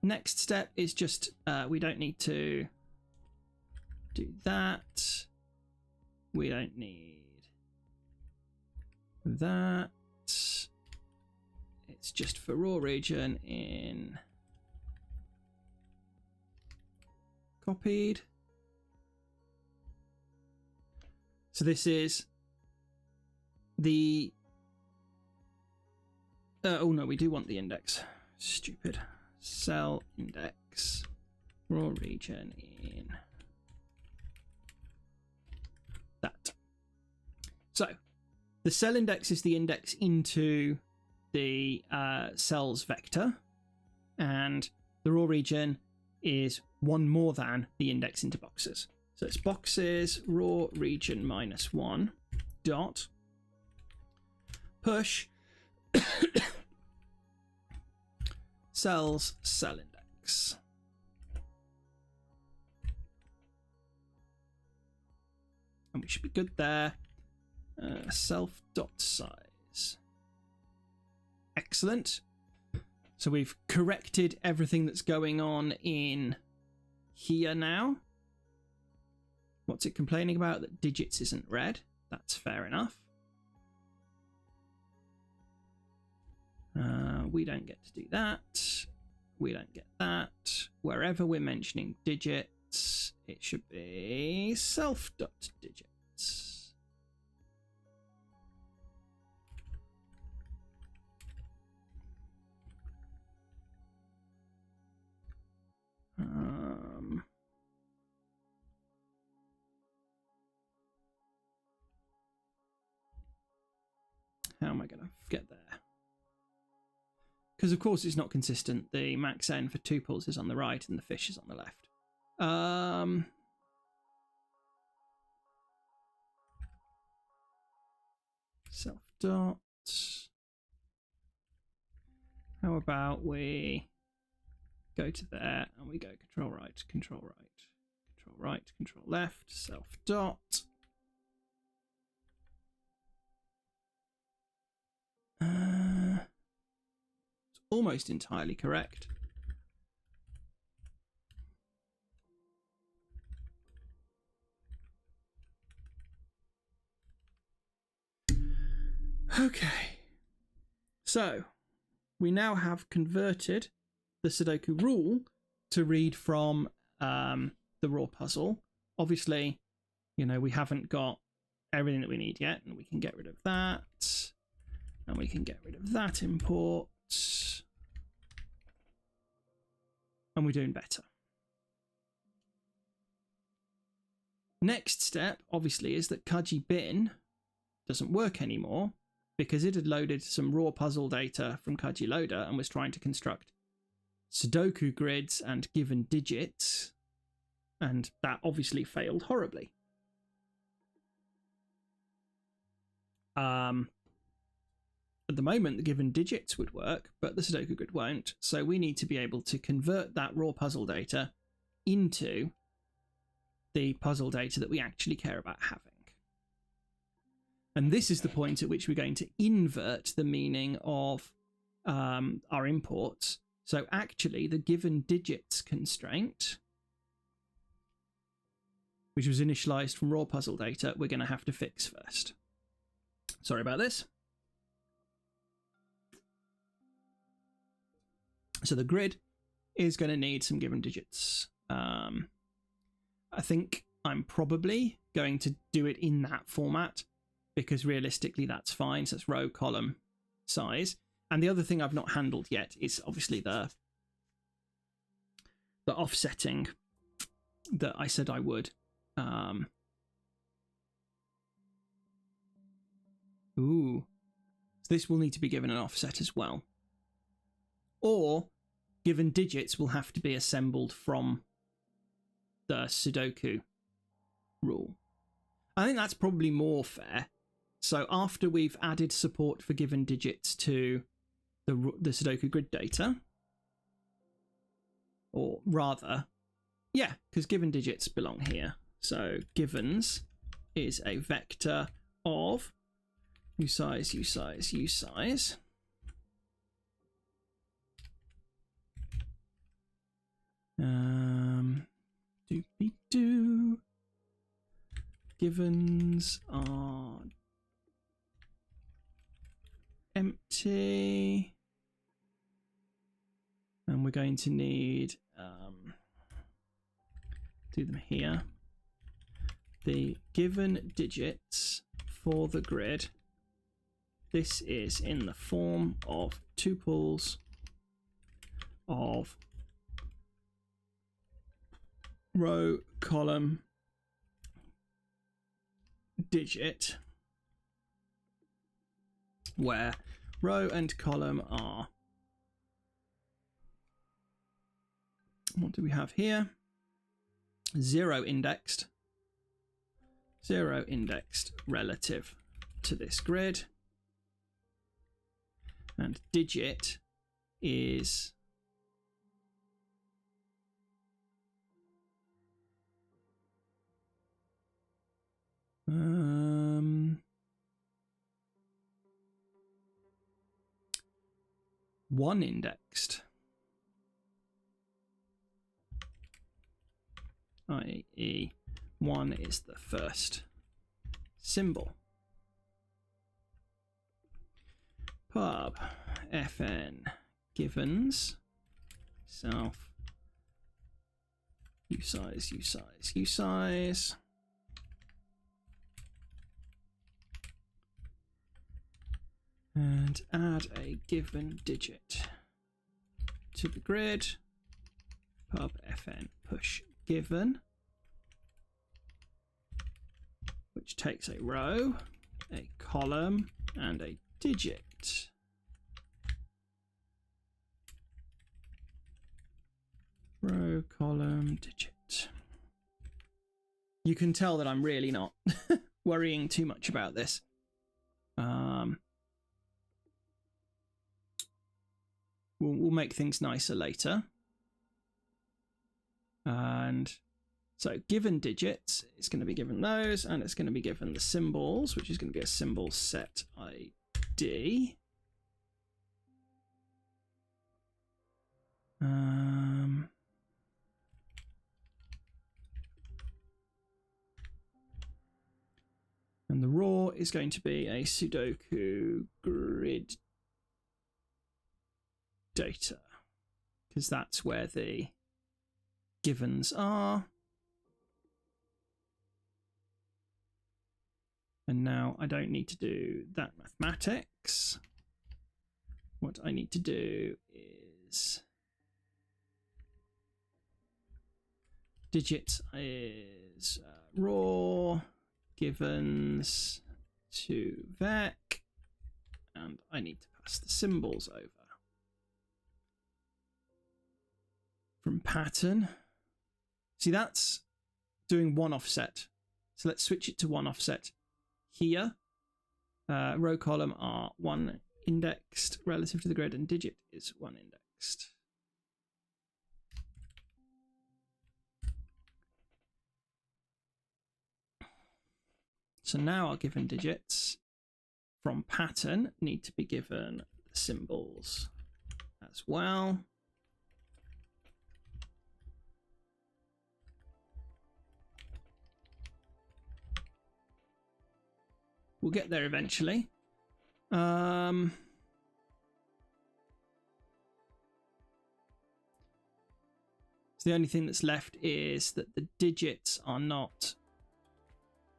S1: Next step is just we don't need to do that. We don't need that. It's just for raw region in copied. So this is the oh no, we do want the index. Stupid. Cell index raw region in that. So the cell index is the index into the cells vector, and the raw region is one more than the index into boxes. So it's boxes raw region -1 dot push cells cell index. And we should be good there. Self dot size. Excellent. So we've corrected everything that's going on in here now. What's it complaining about? That digits isn't red. That's fair enough. We don't get to do that. We don't get that. Wherever we're mentioning digits, it should be self.digits. How am I going to get there? Because of course it's not consistent. The max n for tuples is on the right and the fish is on the left. Self dot. How about we go to there and we go control right, control right, control right, control left, self dot. It's almost entirely correct. Okay, so we now have converted the Sudoku rule to read from the raw puzzle. Obviously, you know, we haven't got everything that we need yet, and we can get rid of that, and we can get rid of that import, and we're doing better. Next step, obviously, is that Kaji bin doesn't work anymore because it had loaded some raw puzzle data from Kaji Loader and was trying to construct Sudoku grids and given digits, and that obviously failed horribly. at the moment, the given digits would work, but the Sudoku grid won't. So we need to be able to convert that raw puzzle data into the puzzle data that we actually care about having. And this is the point at which we're going to invert the meaning of our imports. So actually, the given digits constraint, which was initialized from raw puzzle data, we're going to have to fix first. Sorry about this. So the grid is going to need some given digits. I think I'm probably going to do it in that format because realistically that's fine. So it's row, column, size. And the other thing I've not handled yet is obviously the offsetting that I said I would. So this will need to be given an offset as well. Or given digits will have to be assembled from the Sudoku rule. I think that's probably more fair. So after we've added support for given digits to the Sudoku grid data, or rather, yeah, because given digits belong here. So givens is a vector of usize, usize, usize. Doobie-doo. Givens are empty. And we're going to need do them here. The given digits for the grid. This is in the form of tuples of row, column, digit, where row and column are, what do we have here? Zero indexed relative to this grid, and digit is one indexed, i.e. one is the first symbol. Pub fn givens self usize, usize, usize. And add a given digit to the grid. Pub fn push given, which takes a row, a column, and a digit. Row, column, digit. You can tell that I'm really not worrying too much about this. We'll make things nicer later. And so given digits, it's going to be given those, and it's going to be given the symbols, which is going to be a symbol set ID. And the raw is going to be a Sudoku grid data, because that's where the givens are. And now I don't need to do that mathematics. What I need to do is digits is raw givens to vec, and I need to pass the symbols over. From pattern, see, that's doing one offset. So let's switch it to one offset here. Row column are 1 indexed relative to the grid, and digit is 1 indexed. So now our given digits from pattern need to be given symbols as well. We'll get there eventually. So the only thing that's left is that the digits are not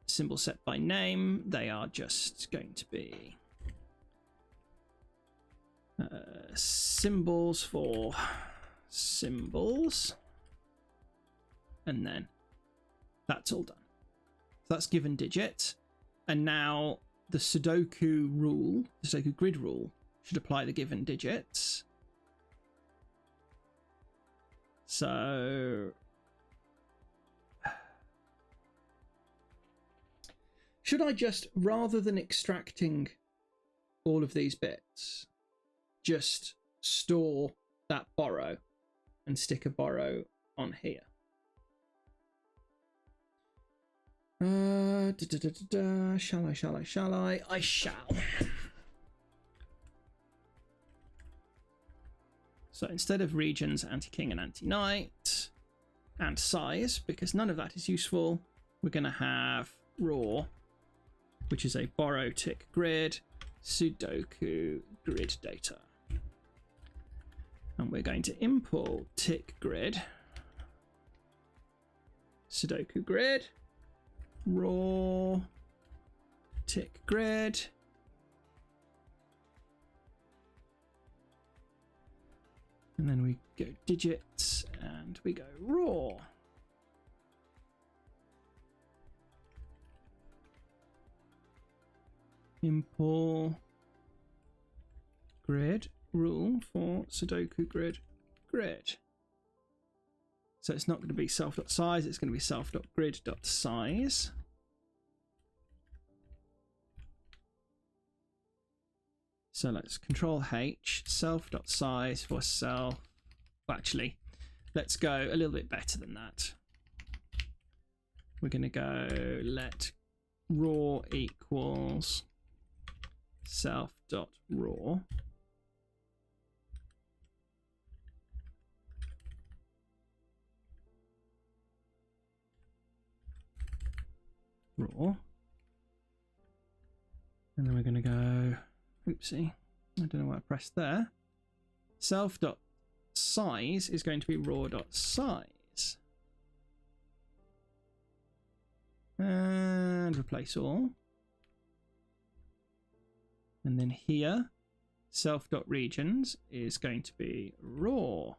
S1: symbol set by name. They are just going to be symbols for symbols. And then that's all done. So that's given digit. And now the Sudoku rule, the Sudoku grid rule, should apply the given digits. So should I just, rather than extracting all of these bits, just store that borrow and stick a borrow on here? Shall I? I shall. So instead of regions, anti-king and anti-knight, and size, because none of that is useful, we're going to have raw, which is a borrow tick grid, Sudoku grid data. And we're going to import tick grid, Sudoku grid, raw tick grid, and then we go digits and we go raw. Import grid rule for Sudoku grid. So it's not going to be self.size, it's going to be self.grid.size. So let's control H, self.size for self. Well, actually, let's go a little bit better than that. We're going to go let raw equals self.raw. Raw. And then we're going to go, oopsie, I don't know what I pressed there. Self.size is going to be raw.size. And replace all. And then here, self.regions is going to be raw.regions.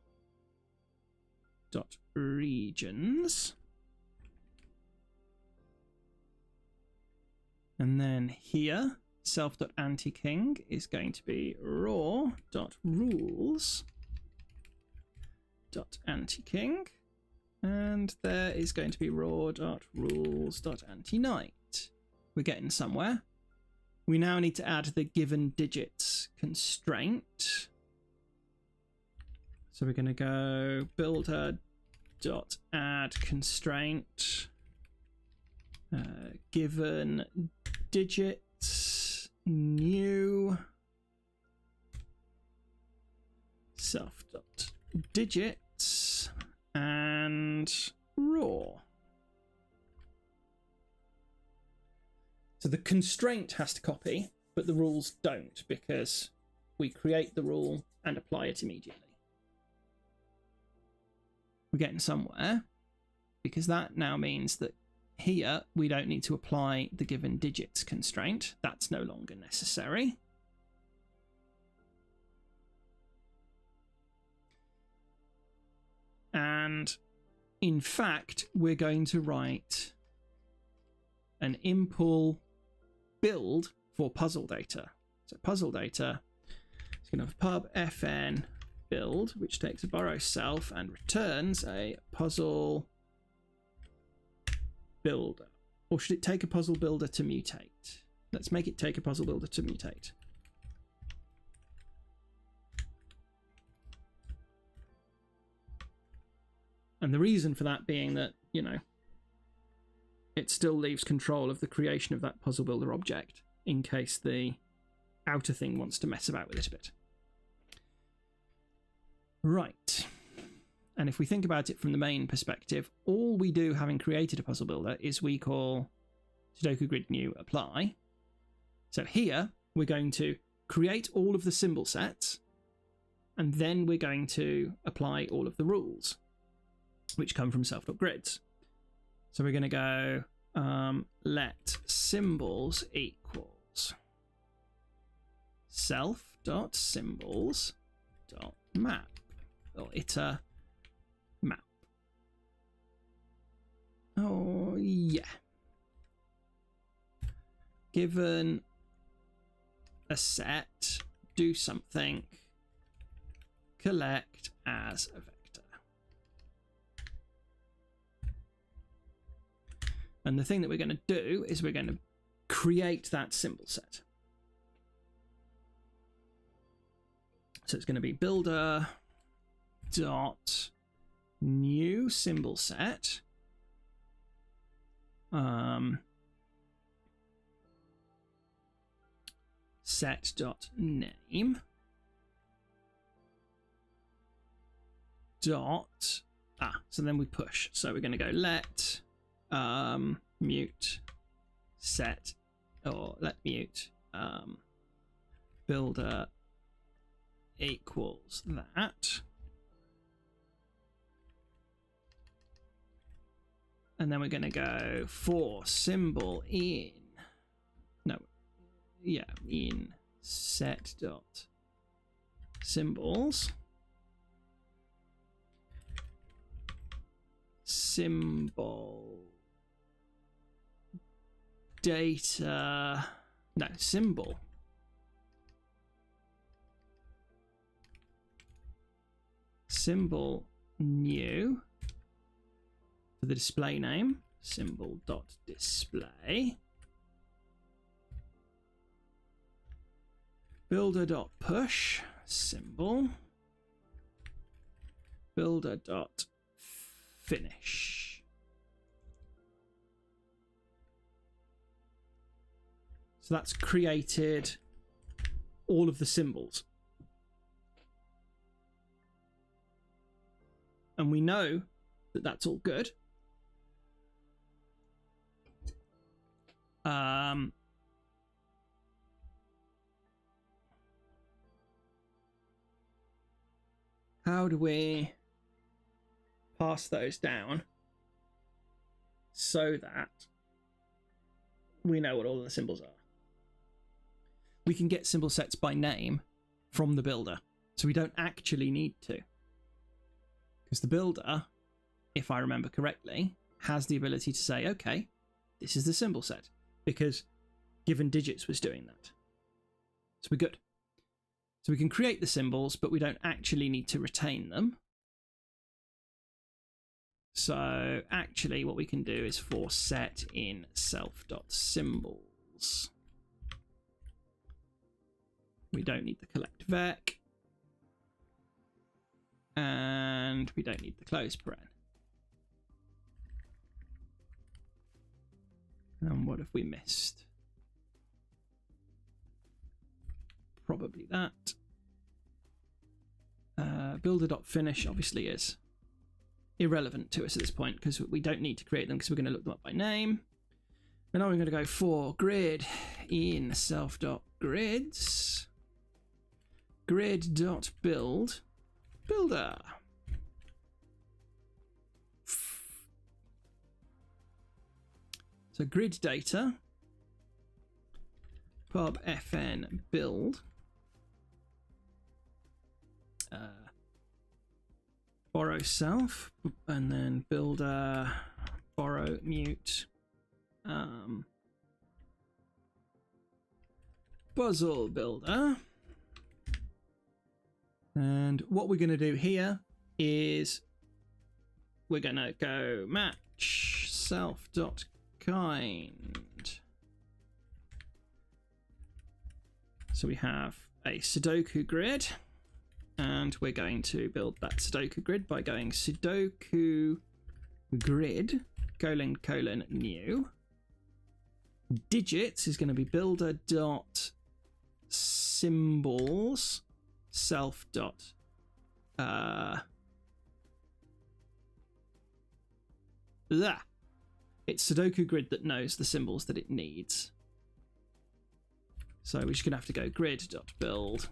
S1: And then here, self.anti-king is going to be raw.rules.anti-king. And there is going to be raw.rules.anti-knight. We're getting somewhere. We now need to add the given digits constraint. So we're going to go builder.add constraint. Given digits new self.digits and raw. So the constraint has to copy, but the rules don't, because we create the rule and apply it immediately. We're getting somewhere, because that now means that here we don't need to apply the given digits constraint. That's no longer necessary. And in fact, we're going to write an impl build for puzzle data. So puzzle data is going to have pub fn build, which takes a borrow self and returns a puzzle builder. Or should it take a puzzle builder to mutate? Let's make it take a puzzle builder to mutate. And the reason for that being that, you know, it still leaves control of the creation of that puzzle builder object in case the outer thing wants to mess about with it a bit. Right. And if we think about it from the main perspective, all we do having created a puzzle builder is we call Sudoku grid new apply. So here we're going to create all of the symbol sets, and then we're going to apply all of the rules, which come from self.grids. So we're going to go let symbols equals self.symbols.map or iter map. Oh yeah. Given a set, do something, collect as a vector. And the thing that we're going to do is we're going to create that symbol set. So it's going to be builder dot new symbol set set dot name dot so then we push. So we're going to go let mute set or let mute builder equals that, and then we're going to go for symbol in in set dot symbols symbol data symbol new for the display name symbol dot display builder dot push symbol builder dot finish. So that's created all of the symbols. And we know that that's all good. How do we pass those down so that we know what all the symbols are? We can get symbol sets by name from the builder, so we don't actually need to. Because the builder, if I remember correctly, has the ability to say, okay, this is the symbol set, because given digits was doing that. So we're good. So we can create the symbols, but we don't actually need to retain them. So actually what we can do is for set in self.symbols. We don't need the collect vec. And we don't need the close paren. And what have we missed? Probably that. Builder.finish obviously is irrelevant to us at this point because we don't need to create them because we're going to look them up by name. And now we're going to go for grid in self.grids. Grid.build builder. So grid data pub fn build borrow self and then builder borrow mute puzzle builder. And what we're going to do here is we're going to go match self.kind. So we have a Sudoku grid and we're going to build that Sudoku grid by going Sudoku grid ::new. Digits is going to be builder dot symbols self dot it's Sudoku grid that knows the symbols that it needs. So we're just going to have to go grid.build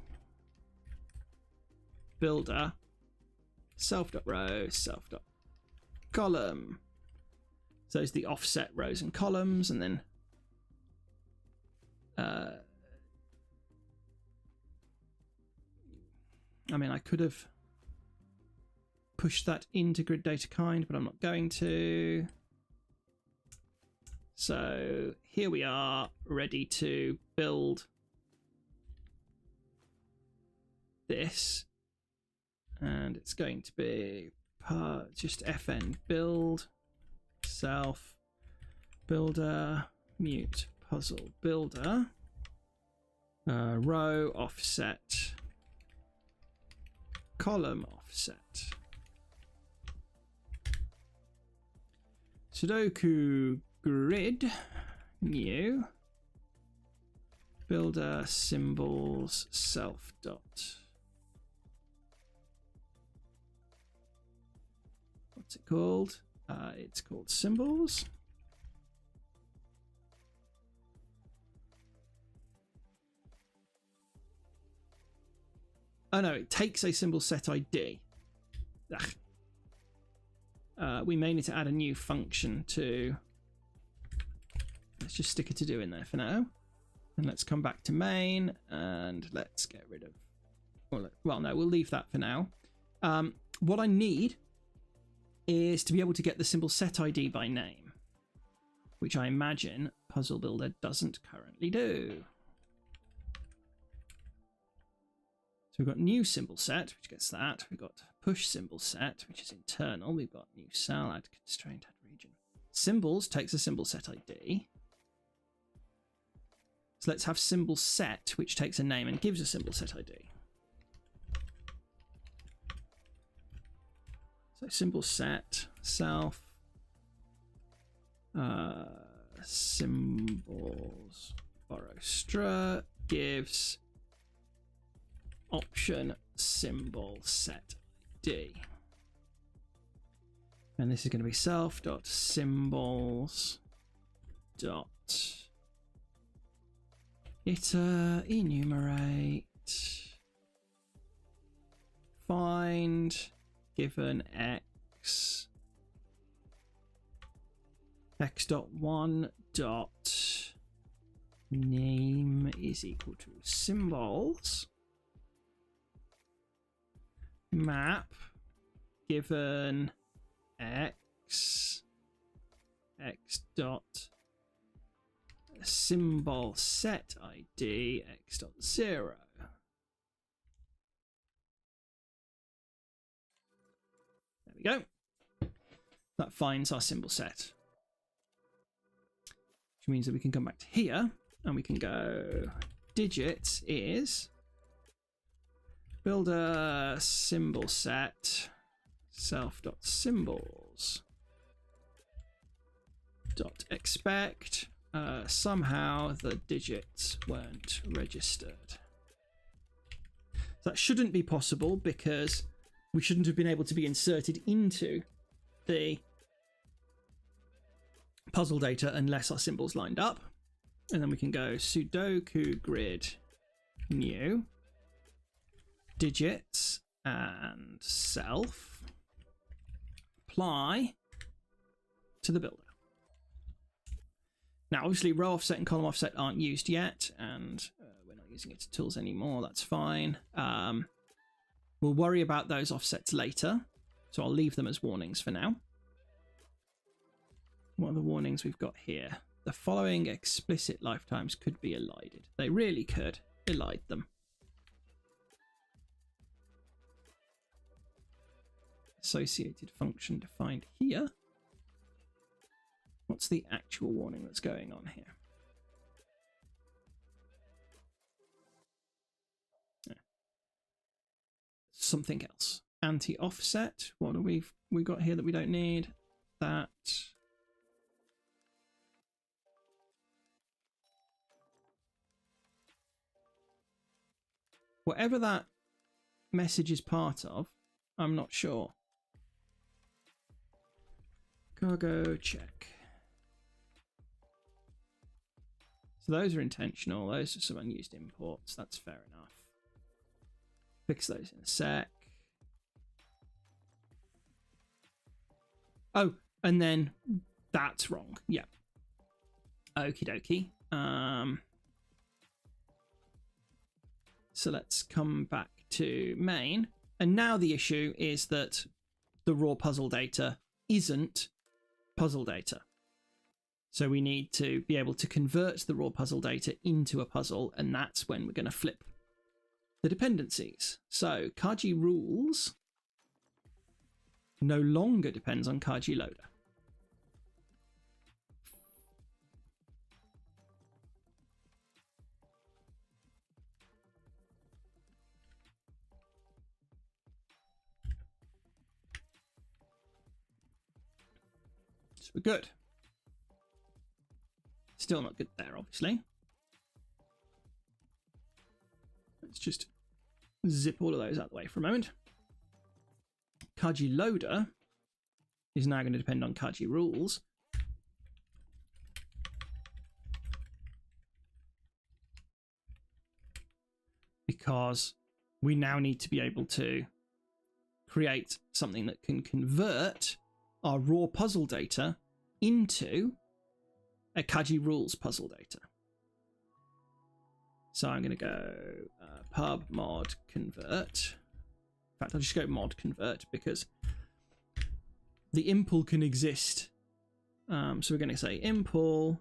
S1: builder self.row self.column. So those are the offset rows and columns, and then I mean, I could have pushed that into grid data kind, but I'm not going to. So here we are, ready to build this, and it's going to be just fn build self builder mute puzzle builder row offset column offset Sudoku grid new builder symbols self dot what's it called? It's called symbols. Oh no, it takes a symbol set ID. We may need to add a new function to. Let's just stick a to do in there for now. And let's come back to main and let's get rid of. Well, no, we'll leave that for now. What I need is to be able to get the symbol set ID by name, which I imagine Puzzle Builder doesn't currently do. So we've got new symbol set, which gets that. We've got push symbol set, which is internal. We've got new cell, add constraint, add region. Symbols takes a symbol set ID. So let's have symbol set, which takes a name and gives a symbol set ID. So symbol set self symbols borrow str gives option symbol set ID, and this is going to be self dot symbols dot iter enumerate find given x dot one dot name is equal to symbols map given x dot symbol set ID x dot 0. There we go. That finds our symbol set, which means that we can come back to here and we can go digits is builder symbol set self dot symbols dot expect somehow the digits weren't registered. That shouldn't be possible because we shouldn't have been able to be inserted into the puzzle data unless our symbols lined up. And then we can go Sudoku grid new digits and self apply to the builder. Now obviously row offset and column offset aren't used yet, and we're not using it to tools anymore. That's fine. We'll worry about those offsets later, so I'll leave them as warnings for now. What are the warnings we've got here? The following explicit lifetimes could be elided. They really could elide them. Associated function defined here. What's the actual warning that's going on here? something else. Anti-offset. What do we got here that we don't need? That. Whatever that message is part of, I'm not sure. Cargo check. So those are intentional. Those are some unused imports. That's fair enough. Fix those in a sec. Oh, and then that's wrong. Yeah. Okie dokie. So let's come back to main. And now the issue is that the raw puzzle data isn't puzzle data. So we need to be able to convert the raw puzzle data into a puzzle, and that's when we're going to flip the dependencies. So Kaji rules no longer depends on Kaji loader. So we're good. Still not good there, obviously. Let's just zip all of those out of the way for a moment. Kaji loader is now going to depend on Kaji rules. Because we now need to be able to create something that can convert our raw puzzle data into a Kaji rules puzzle data. So I'm going to go pub mod convert. In fact, I'll just go mod convert because the impl can exist. So we're going to say impl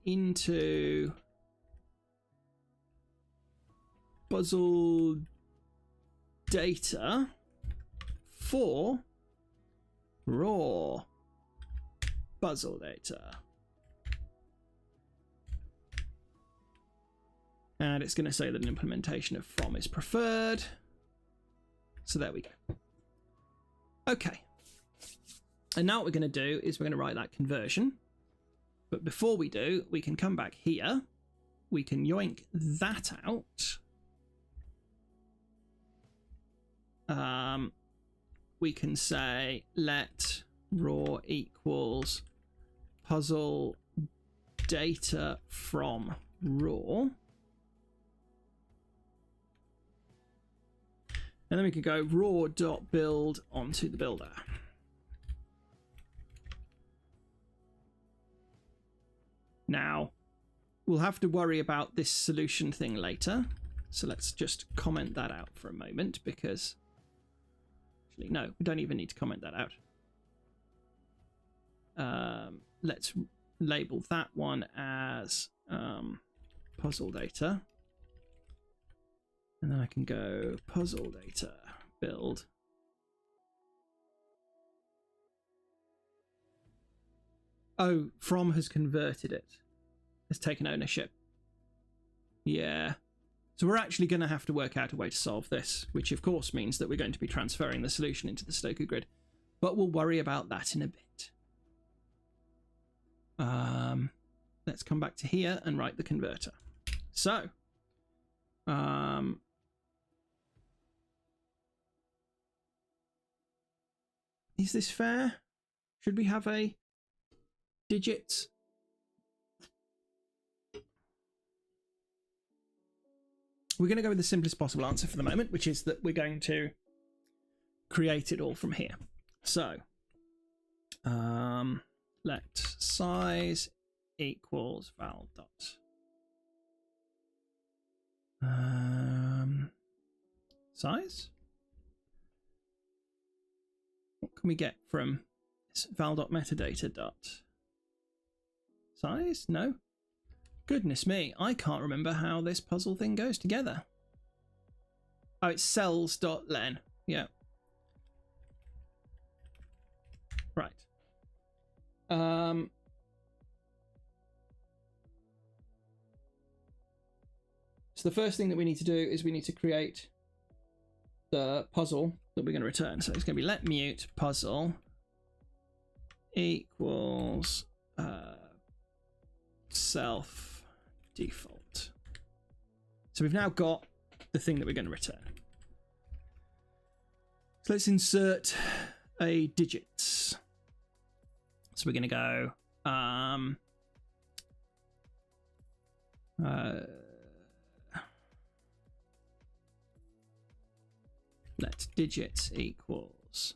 S1: into puzzle data for raw puzzle data. And it's going to say that an implementation of from is preferred. So there we go. Okay. And now what we're going to do is we're going to write that conversion. But before we do, we can come back here. We can yoink that out. We can say let raw equals puzzle data from raw. And then we could go raw.build onto the builder. Now, we'll have to worry about this solution thing later. So let's just comment that out for a moment because... Actually, no, we don't even need to comment that out. Let's label that one as puzzle data. And then I can go puzzle data build. Oh, from has converted it. Has taken ownership. Yeah. So we're actually going to have to work out a way to solve this, which of course means that we're going to be transferring the solution into the Sudoku grid. But we'll worry about that in a bit. Let's come back to here and write the converter. So, is this fair? Should we have a digit? We're going to go with the simplest possible answer for the moment, which is that we're going to create it all from here. So, let size equals val dot size. What can we get from this val.metadata dot size? No. Goodness me, I can't remember how this puzzle thing goes together. Oh, it's cells.len. Yeah. Right. So the first thing that we need to do is we need to create the puzzle that we're going to return. So it's going to be let mute puzzle equals self default. So we've now got the thing that we're going to return. So let's insert a digits. So we're going to go let digits equals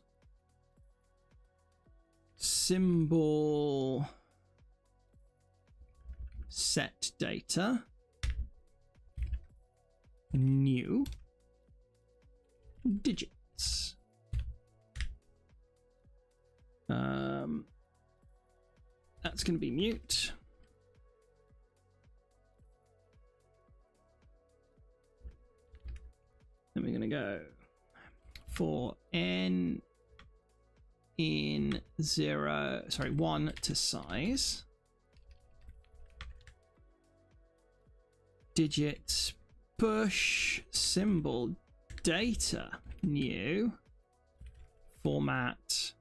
S1: symbol set data new digits. That's going to be mute. Then we're going to go for n in 1 to size. Digits push symbol data new format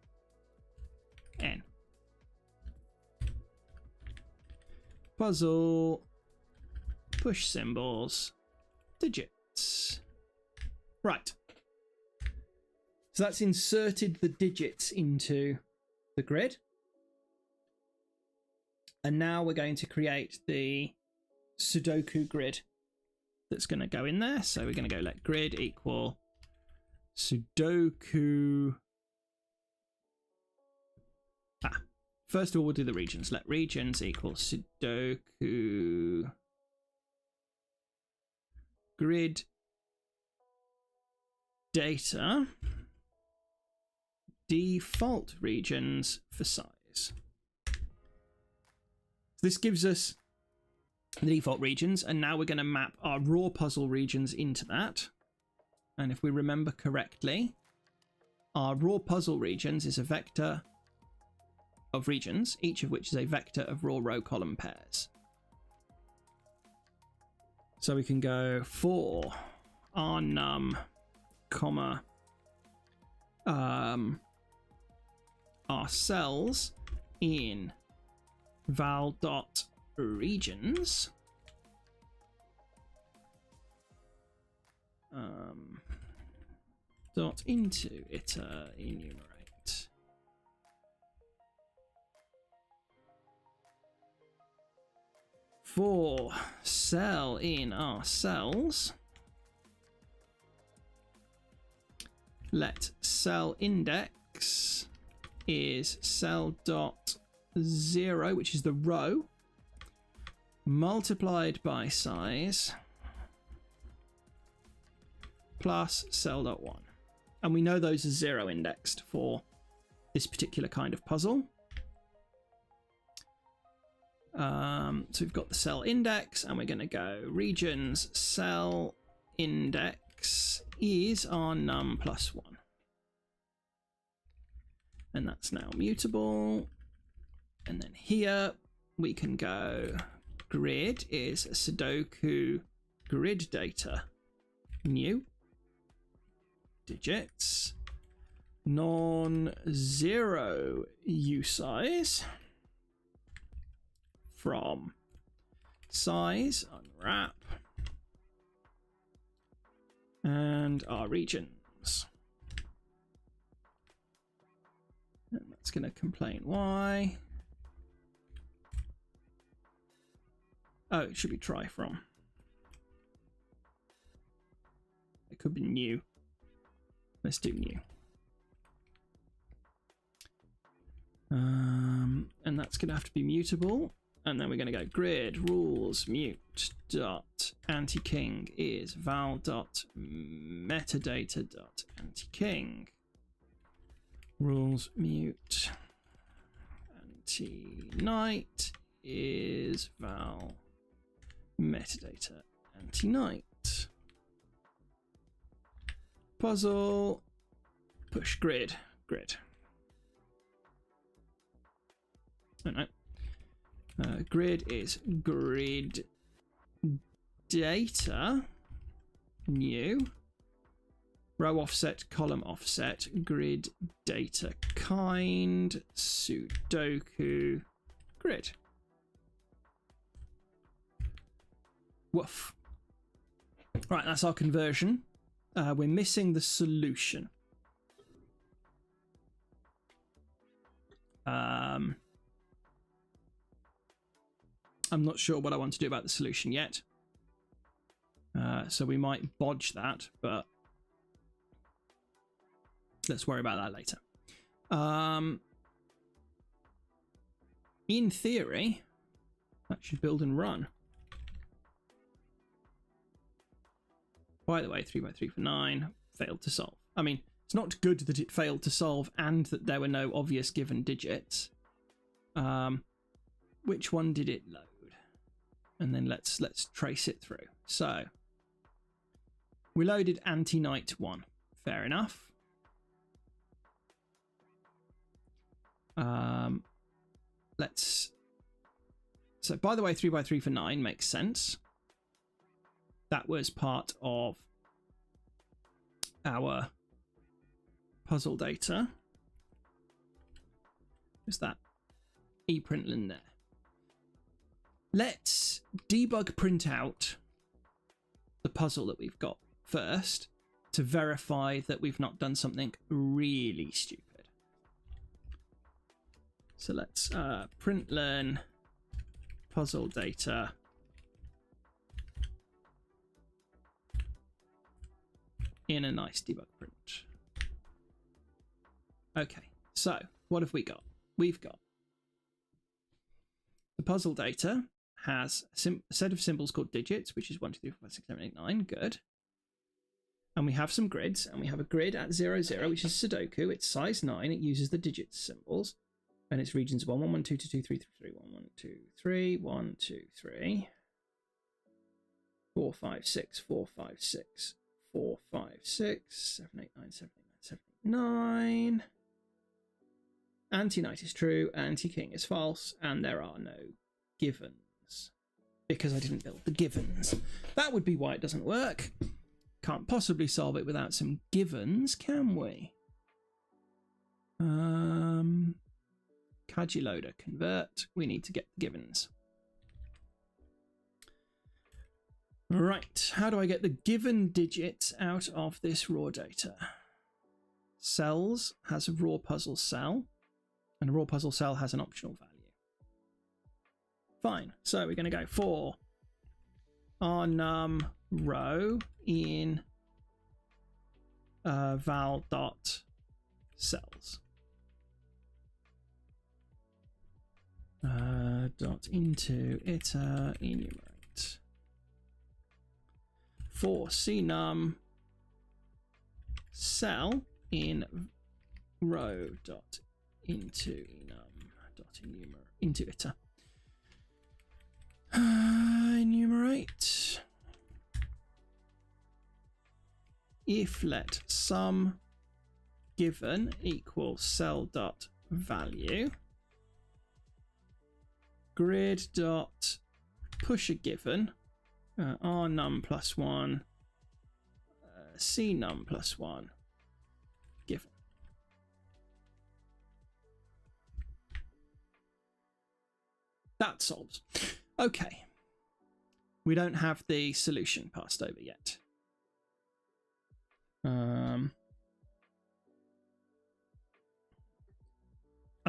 S1: n. Puzzle push symbols digits. Right. So that's inserted the digits into the grid. And now we're going to create the Sudoku grid that's going to go in there. So we're going to go let grid equal Sudoku. First of all, we'll do the regions. Let regions equal Sudoku grid data default regions for size. This gives us the default regions, and now we're going to map our raw puzzle regions into that. And if we remember correctly, our raw puzzle regions is a vector of regions, each of which is a vector of raw row column pairs. So we can go for our num, comma, our cells in val.regions dot into iter enumerate for cell in our cells. Let cell index is cell dot 0, which is the row, multiplied by size plus cell dot 1. And we know those are 0 indexed for this particular kind of puzzle. So we've got the cell index, and we're going to go regions cell index is our num plus 1. And that's now mutable. And then here we can go grid is Sudoku grid data new digits non-zero usize from size unwrap and our regions. And that's going to complain why. Oh, it should be try from. It could be new. Let's do new. And that's going to have to be mutable. And then we're going to go grid rules mute dot anti-king is val dot metadata dot anti-king. Rules mute anti-night is val metadata anti-night. Puzzle push grid. Oh no. Grid is grid data new row offset, column offset, grid data kind, Sudoku grid. Woof. Right, that's our conversion. We're missing the solution. I'm not sure what I want to do about the solution yet. So we might bodge that, but let's worry about that later. In theory, that should build and run. By the way, 3x3 for 9 failed to solve. I mean, it's not good that it failed to solve and that there were no obvious given digits. Which one did it load? And then let's trace it through. So we loaded anti-knight 1. Fair enough. So by the way, 3x3 for 9 makes sense. That was part of our puzzle data. Is that ePrintlen there? Let's debug print out the puzzle that we've got first to verify that we've not done something really stupid. So let's println puzzle data in a nice debug print. Okay, so what have we got? We've got the puzzle data has a set of symbols called digits, which is 1, 2, 3, 4, 5, 6, 7, 8, 9. Good. And we have some grids, and we have a grid at 0, 0, which is Sudoku. It's size 9. It uses the digit symbols, and it's regions 1, 1, 1, 2, 2, 2, 3, 3, 3, 1, 1, 2, 3, 1, 2, 3, 4, 5, 6, 4, 5, 6, 4, 5, 6, 7, 8, 9, 7, 8, 9, 7, 8, 9. Anti-knight is true, anti-king is false, and there are no givens because I didn't build the givens. That would be why it doesn't work. Can't possibly solve it without some givens, can we? Kaji loader convert. We need to get the givens. Right, how do I get the given digits out of this raw data? Cells has a raw puzzle cell, and a raw puzzle cell has an optional value. Fine, so we're going to go for our num row in val dot cells. Dot into iter enumerate. For cnum cell in row dot into enum dot enumerate into iter. Enumerate. If let sum given equals cell dot value. Grid dot push a given r num plus 1 c num plus 1 given. That solves. Okay, we don't have the solution passed over yet. I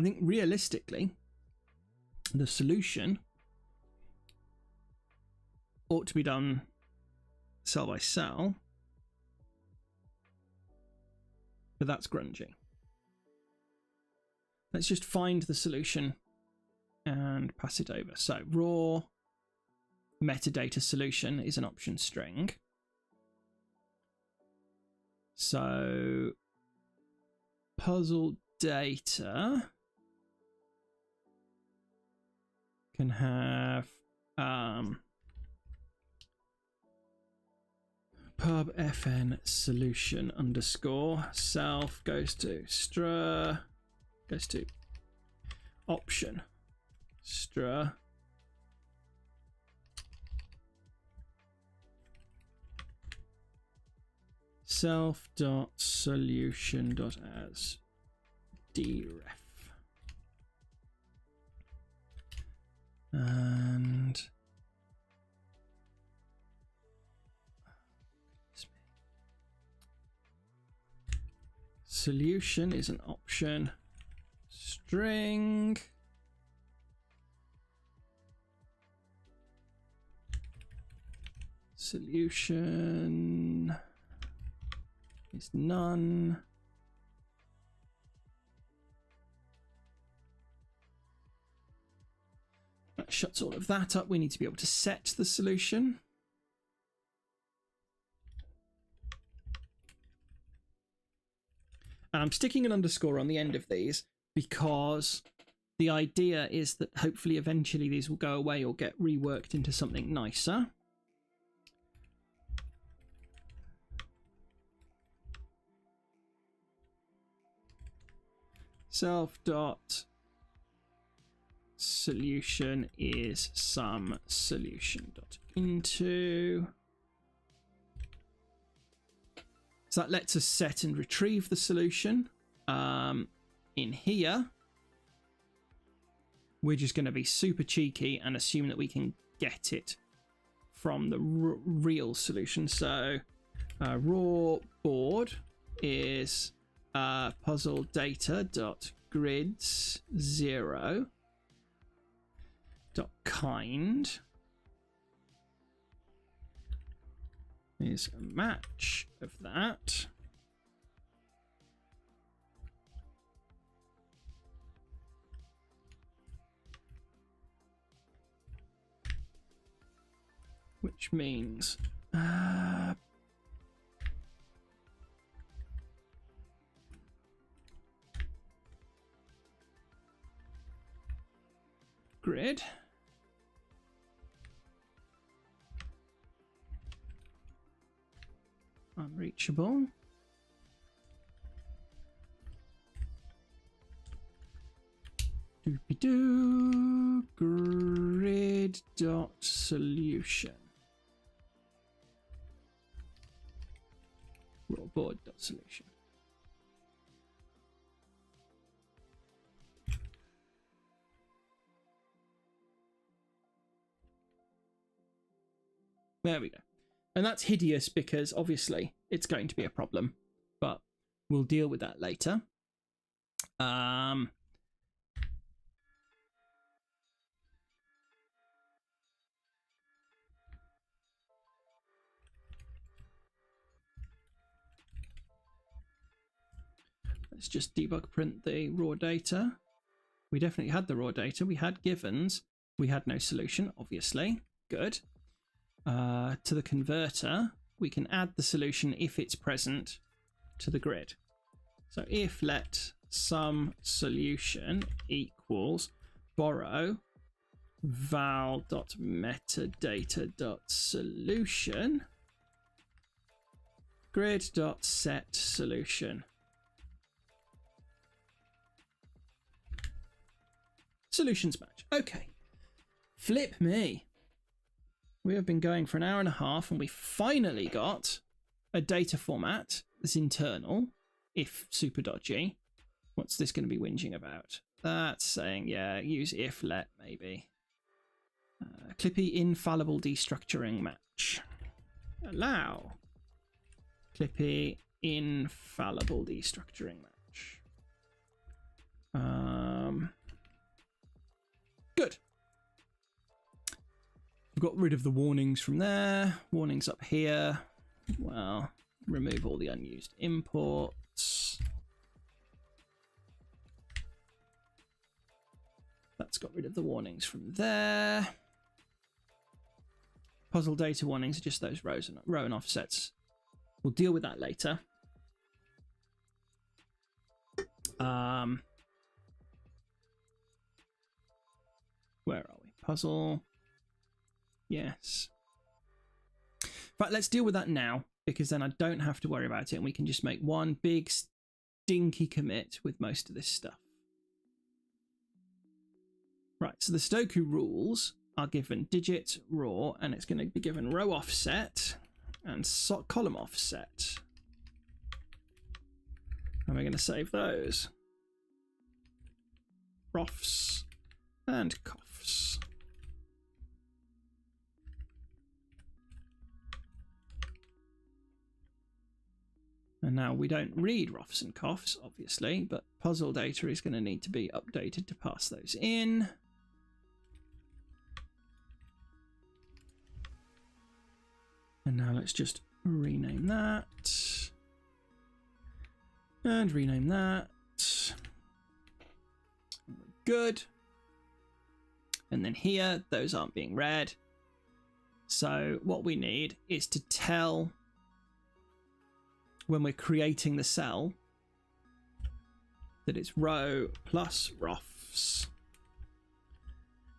S1: think realistically the solution ought to be done cell by cell, but that's grungy. Let's just find the solution and pass it over. So raw metadata solution is an option string. So puzzle data can have pub fn solution underscore self goes to str goes to option str self.solution.as dref. And solution is an option string. Solution is none. That shuts all of that up. We need to be able to set the solution. And I'm sticking an underscore on the end of these because the idea is that hopefully eventually these will go away or get reworked into something nicer. Self.solution is some solution.into. So that lets us set and retrieve the solution. In here, we're just going to be super cheeky and assume that we can get it from the real solution. So raw board is puzzle data dot grids 0 dot kind is a match of that. Which means grid unreachable doopy-doo grid dot solution raw board dot solution. There we go. And that's hideous because obviously it's going to be a problem, but we'll deal with that later. Let's just debug print the raw data. We definitely had the raw data. We had givens. We had no solution, obviously. Good. To the converter, we can add the solution if it's present to the grid. So if let some solution equals borrow val.metadata.solution grid.set solution. Solutions match. Okay. Flip me. We have been going for an hour and a half and we finally got a data format that's internal, if super dodgy. What's this going to be whinging about? That's saying, yeah, use if let maybe. Clippy infallible destructuring match. Allow. Clippy infallible destructuring match. Good. We've got rid of the warnings from there. Warnings up here. Well, remove all the unused imports. That's got rid of the warnings from there. Puzzle data warnings are just those row and offsets. We'll deal with that later. Where are we? Puzzle. Yes. But let's deal with that now, because then I don't have to worry about it and we can just make one big stinky commit with most of this stuff. Right, so the Sudoku rules are given digit raw, and it's going to be given row offset and column offset. And we're going to save those. Profs and coughs. And now we don't read ROFs and coughs, obviously, but puzzle data is going to need to be updated to pass those in. And now let's just rename that. And rename that. Good. And then here, those aren't being read. So what we need is to tell when we're creating the cell that it's row plus ROFs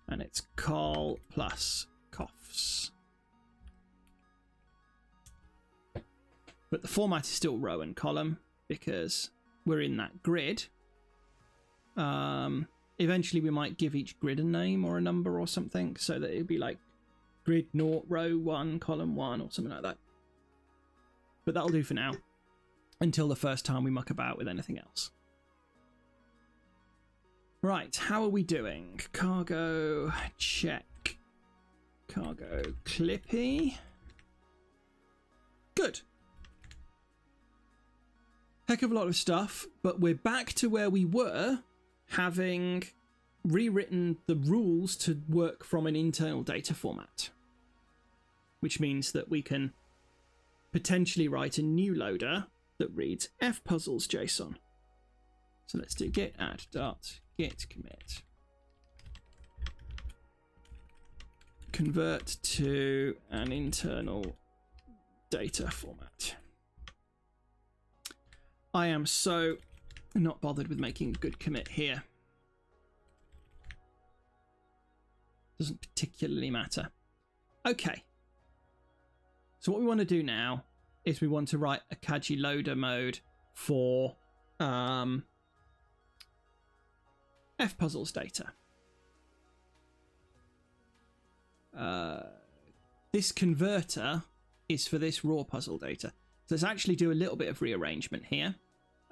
S1: and it's col plus coughs. But the format is still row and column because we're in that grid. Eventually we might give each grid a name or a number or something so that it'd be like grid 0, row 1, column 1 or something like that. But that'll do for now until the first time we muck about with anything else. Right, how are we doing? Cargo, check. Cargo, Clippy. Good. Heck of a lot of stuff, but we're back to where we were, having rewritten the rules to work from an internal data format. Which means that we can potentially write a new loader that reads fpuzzles.json. So let's do git add dot git commit. Convert to an internal data format. I am so not bothered with making a good commit here. Doesn't particularly matter. Okay. So what we want to do now is we want to write a Kaji loader mode for fpuzzles data. This converter is for this raw puzzle data. So let's actually do a little bit of rearrangement here.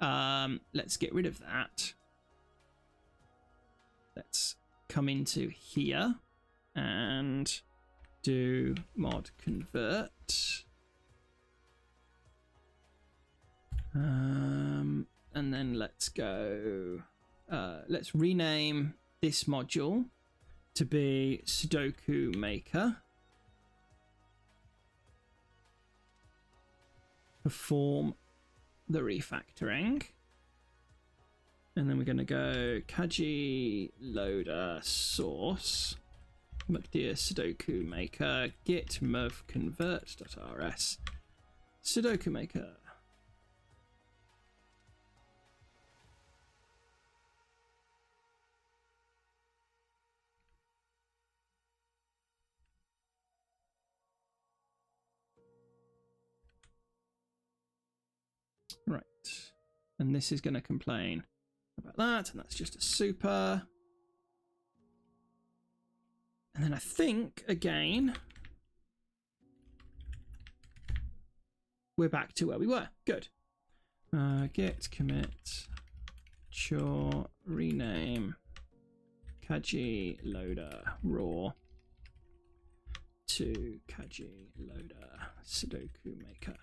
S1: Let's get rid of that. Let's come into here and do mod convert. And then let's go, let's rename this module to be Sudoku Maker. Perform the refactoring. And then we're going to go Kaji loader source. Mukdir Sudoku Maker git mov convert.rs Sudoku Maker. Right, and this is going to complain about that, and that's just a super. And then I think, again, we're back to where we were. Good. Git commit chore rename Kaji loader raw to Kaji loader Sudoku Maker.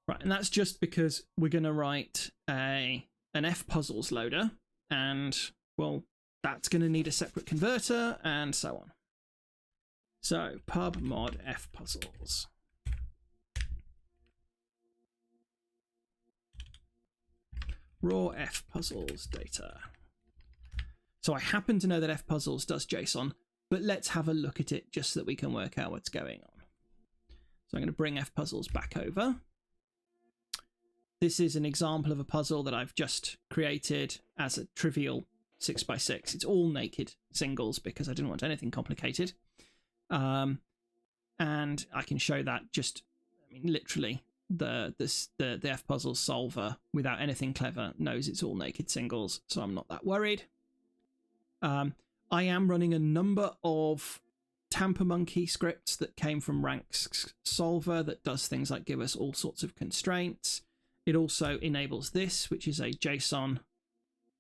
S1: Right, and that's just because we're going to write an fpuzzles loader, and, well, that's going to need a separate converter, and so on. So, pub mod fpuzzles. Raw fpuzzles data. So I happen to know that fpuzzles does JSON, but let's have a look at it just so that we can work out what's going on. So I'm going to bring fpuzzles back over. This is an example of a puzzle that I've just created as a trivial 6x6. It's all naked singles because I didn't want anything complicated. And I can show that just, I mean, literally the fpuzzles solver without anything clever knows it's all naked singles, so I'm not that worried. I am running a number of Tamper Monkey scripts that came from Ranks Solver that does things like give us all sorts of constraints. It also enables this, which is a JSON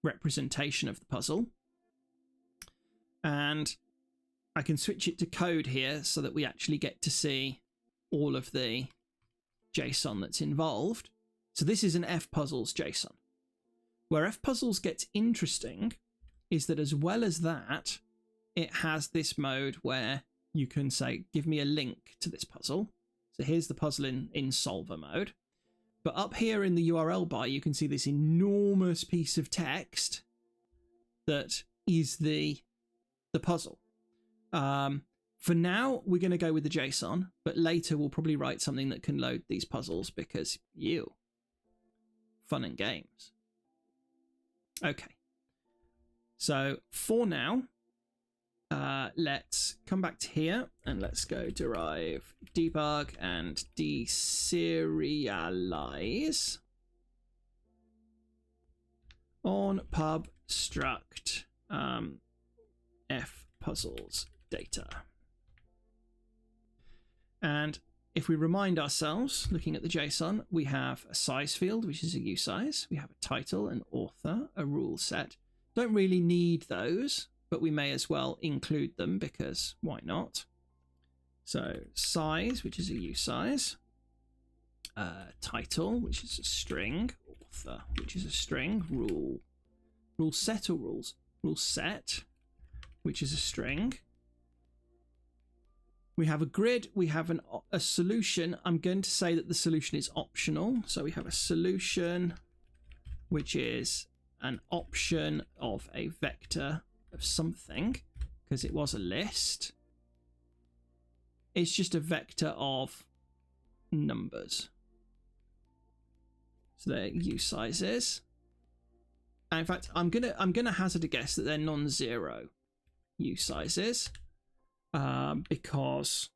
S1: representation of the puzzle. And I can switch it to code here so that we actually get to see all of the JSON that's involved. So this is an fpuzzles JSON. Where fpuzzles gets interesting is that as well as that, it has this mode where you can say, give me a link to this puzzle. So here's the puzzle in solver mode. But up here in the URL bar, you can see this enormous piece of text that is the puzzle. For now, we're going to go with the JSON, but later we'll probably write something that can load these puzzles because fun and games. Okay. So for now, let's come back to here and let's go derive, debug, and deserialize on pub struct fpuzzles data. And if we remind ourselves, looking at the JSON, we have a size field, which is a usize. We have a title, an author, a rule set. Don't really need those, but we may as well include them because why not? So size, which is a usize, title, which is a string, author, which is a string, rule set or rules, rule set, which is a string. We have a grid, we have a solution. I'm going to say that the solution is optional. So we have a solution, which is an option of a vector of something, because it was a list. It's just a vector of numbers. So they're usizes. And in fact, I'm gonna hazard a guess that they're non-zero usizes, because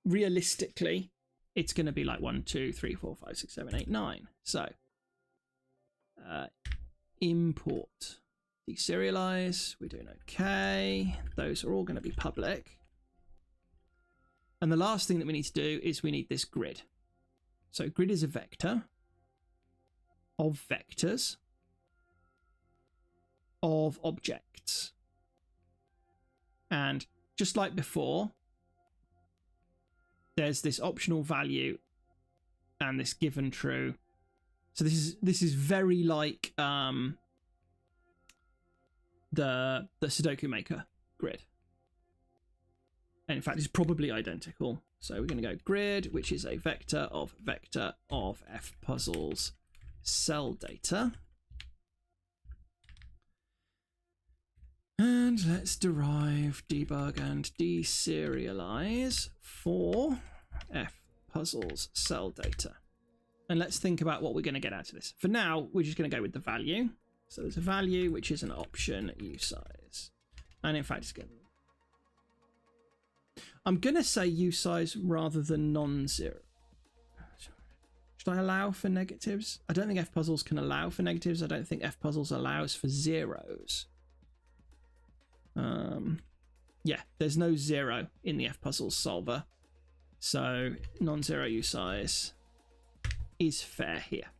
S1: realistically, it's going to be like 1, 2, 3, 4, 5, 6, 7, 8, 9. So import deserialize, we're doing okay. Those are all going to be public. And the last thing that we need to do is we need this grid. So grid is a vector of vectors of objects. And just like before, there's this optional value and this given true. So this is very like the Sudoku Maker grid. And in fact, it's probably identical. So we're going to go grid, which is a vector of fpuzzles cell data. And let's derive, debug, and deserialize for fpuzzles cell data. And let's think about what we're going to get out of this. For now, we're just going to go with the value. So there's a value, which is an option usize. And in fact, it's going to... I'm going to say usize rather than non-zero. Should I allow for negatives? I don't think fpuzzles can allow for negatives. I don't think fpuzzles allows for zeros. Yeah, there's no zero in the fpuzzles solver. So non-zero usize is fair here.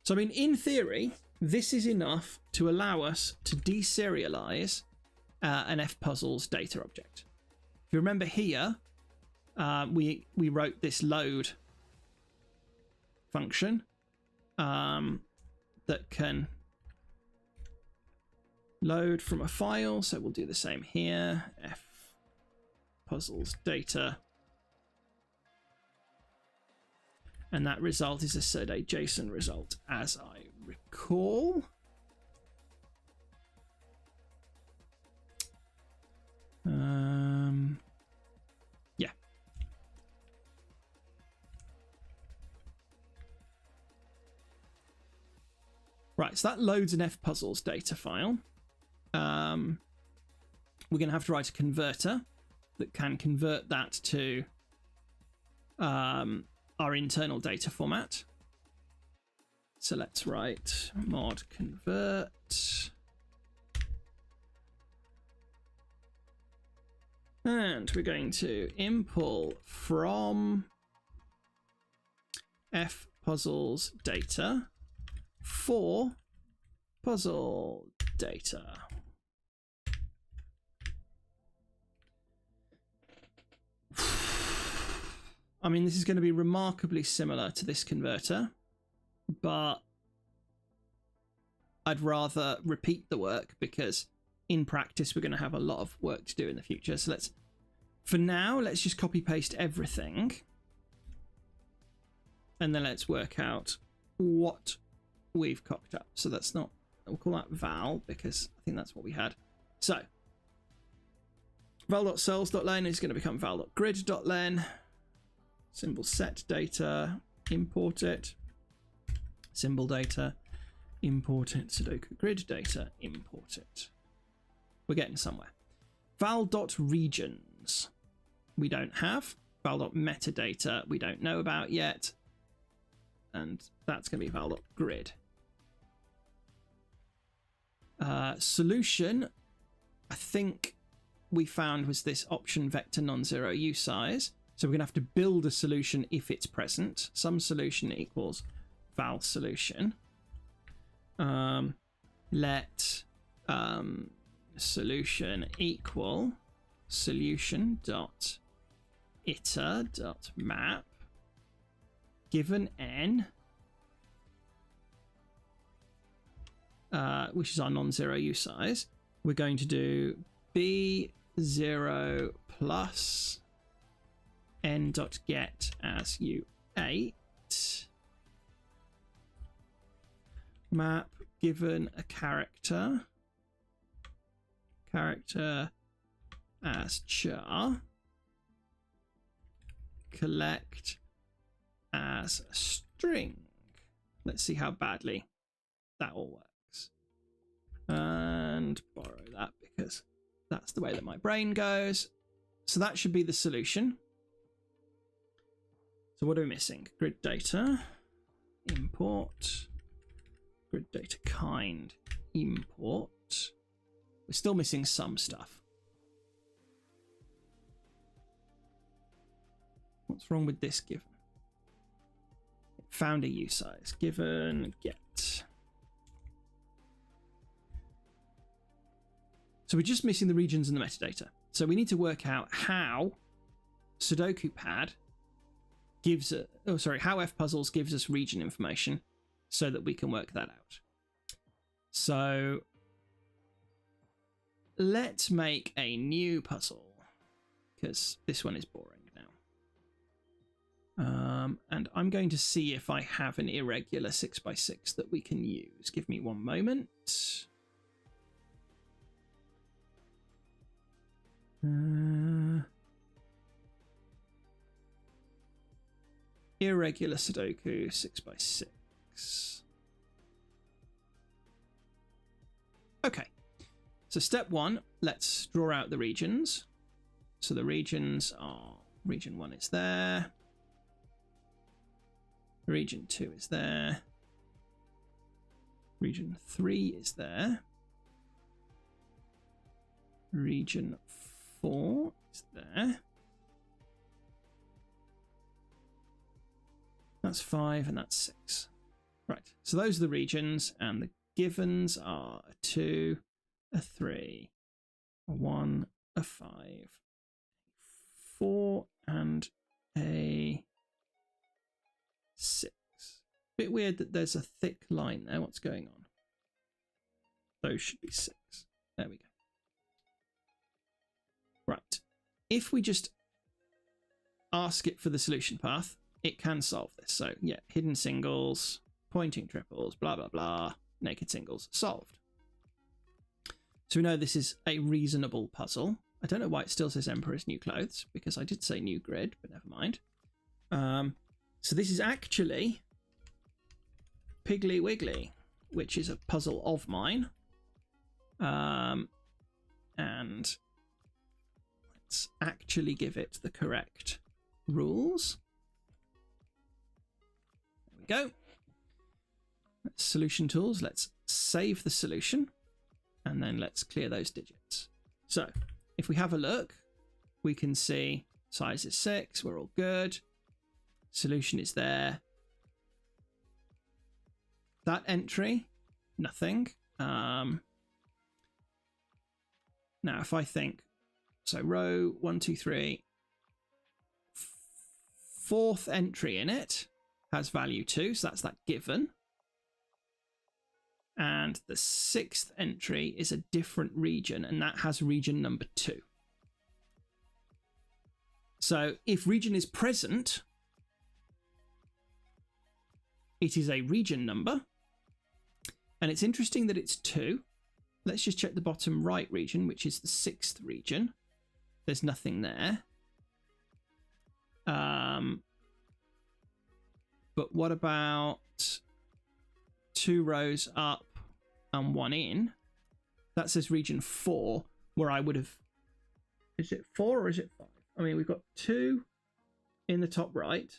S1: So I mean, in theory, this is enough to allow us to deserialize an fpuzzles data object. If you remember here, we wrote this load function that can load from a file. So we'll do the same here. Fpuzzles data. And that result is a JSON result, as I recall. Yeah. Right, so that loads an fpuzzles data file. We're going to have to write a converter that can convert that to our internal data format. So let's write mod convert. And we're going to import from fpuzzles data for puzzle data. I mean, this is going to be remarkably similar to this converter, but I'd rather repeat the work because in practice we're going to have a lot of work to do in the future. So for now, let's just copy paste everything. And then let's work out what we've cocked up. So that's not, we'll call that val because I think that's what we had. So val.cells.len is going to become val.grid.len. Symbol set data, import it. Symbol data, import it. Sudoku grid data, import it. We're getting somewhere. Val.regions, we don't have. Val.metadata, we don't know about yet. And that's going to be val.grid. Solution, I think we found was this option vector non-zero usize. So we're going to have to build a solution if it's present. Some solution equals val solution. Let solution equal solution dot iter dot map given n, which is our non-zero usize. We're going to do b0 plus n.get as u8 map given a character as char, collect as string. Let's see how badly that all works, and borrow that because that's the way that my brain goes. So that should be the solution. So what are we missing? Grid data, import, grid data kind, import. We're still missing some stuff. What's wrong with this given? Found a usize, given get. So we're just missing the regions and the metadata. So we need to work out how Sudoku pad gives a, how fpuzzles gives us region information so that we can work that out. So let's make a new puzzle because this one is boring now. And I'm going to see if I have an irregular 6x6 that we can use. Give me one moment. Irregular Sudoku 6x6. Okay, so step one, let's draw out the regions. So the regions are, region 1 is there, region 2 is there, region 3 is there, region 4 is there. That's 5 and that's 6. Right, so those are the regions, and the givens are a 2, a 3, a 1, a 5, 4, and a 6. Bit weird that there's a thick line there. What's going on? Those should be 6. There we go. Right. If we just ask it for the solution path, it can solve this. So yeah, hidden singles, pointing triples, blah, blah, blah, naked singles, solved. So we know this is a reasonable puzzle. I don't know why it still says Emperor's New Clothes, because I did say new grid, but never mind. So this is actually Piggly Wiggly, which is a puzzle of mine. And let's actually give it the correct rules. There we go. Solution tools, let's save the solution and then let's clear those digits. So if we have a look, we can see size is 6. We're all good. Solution is there. That entry, nothing. Now, if I think, so row 1, 2, 3, fourth entry in it has value 2, so that's that given. And the 6th entry is a different region, and that has region number 2. So if region is present, it is a region number. And it's interesting that it's 2. Let's just check the bottom right region, which is the 6th region. There's nothing there. But what about 2 rows up and 1 in? That says region 4, where I would have... Is it 4 or is it 5? I mean, we've got 2 in the top right.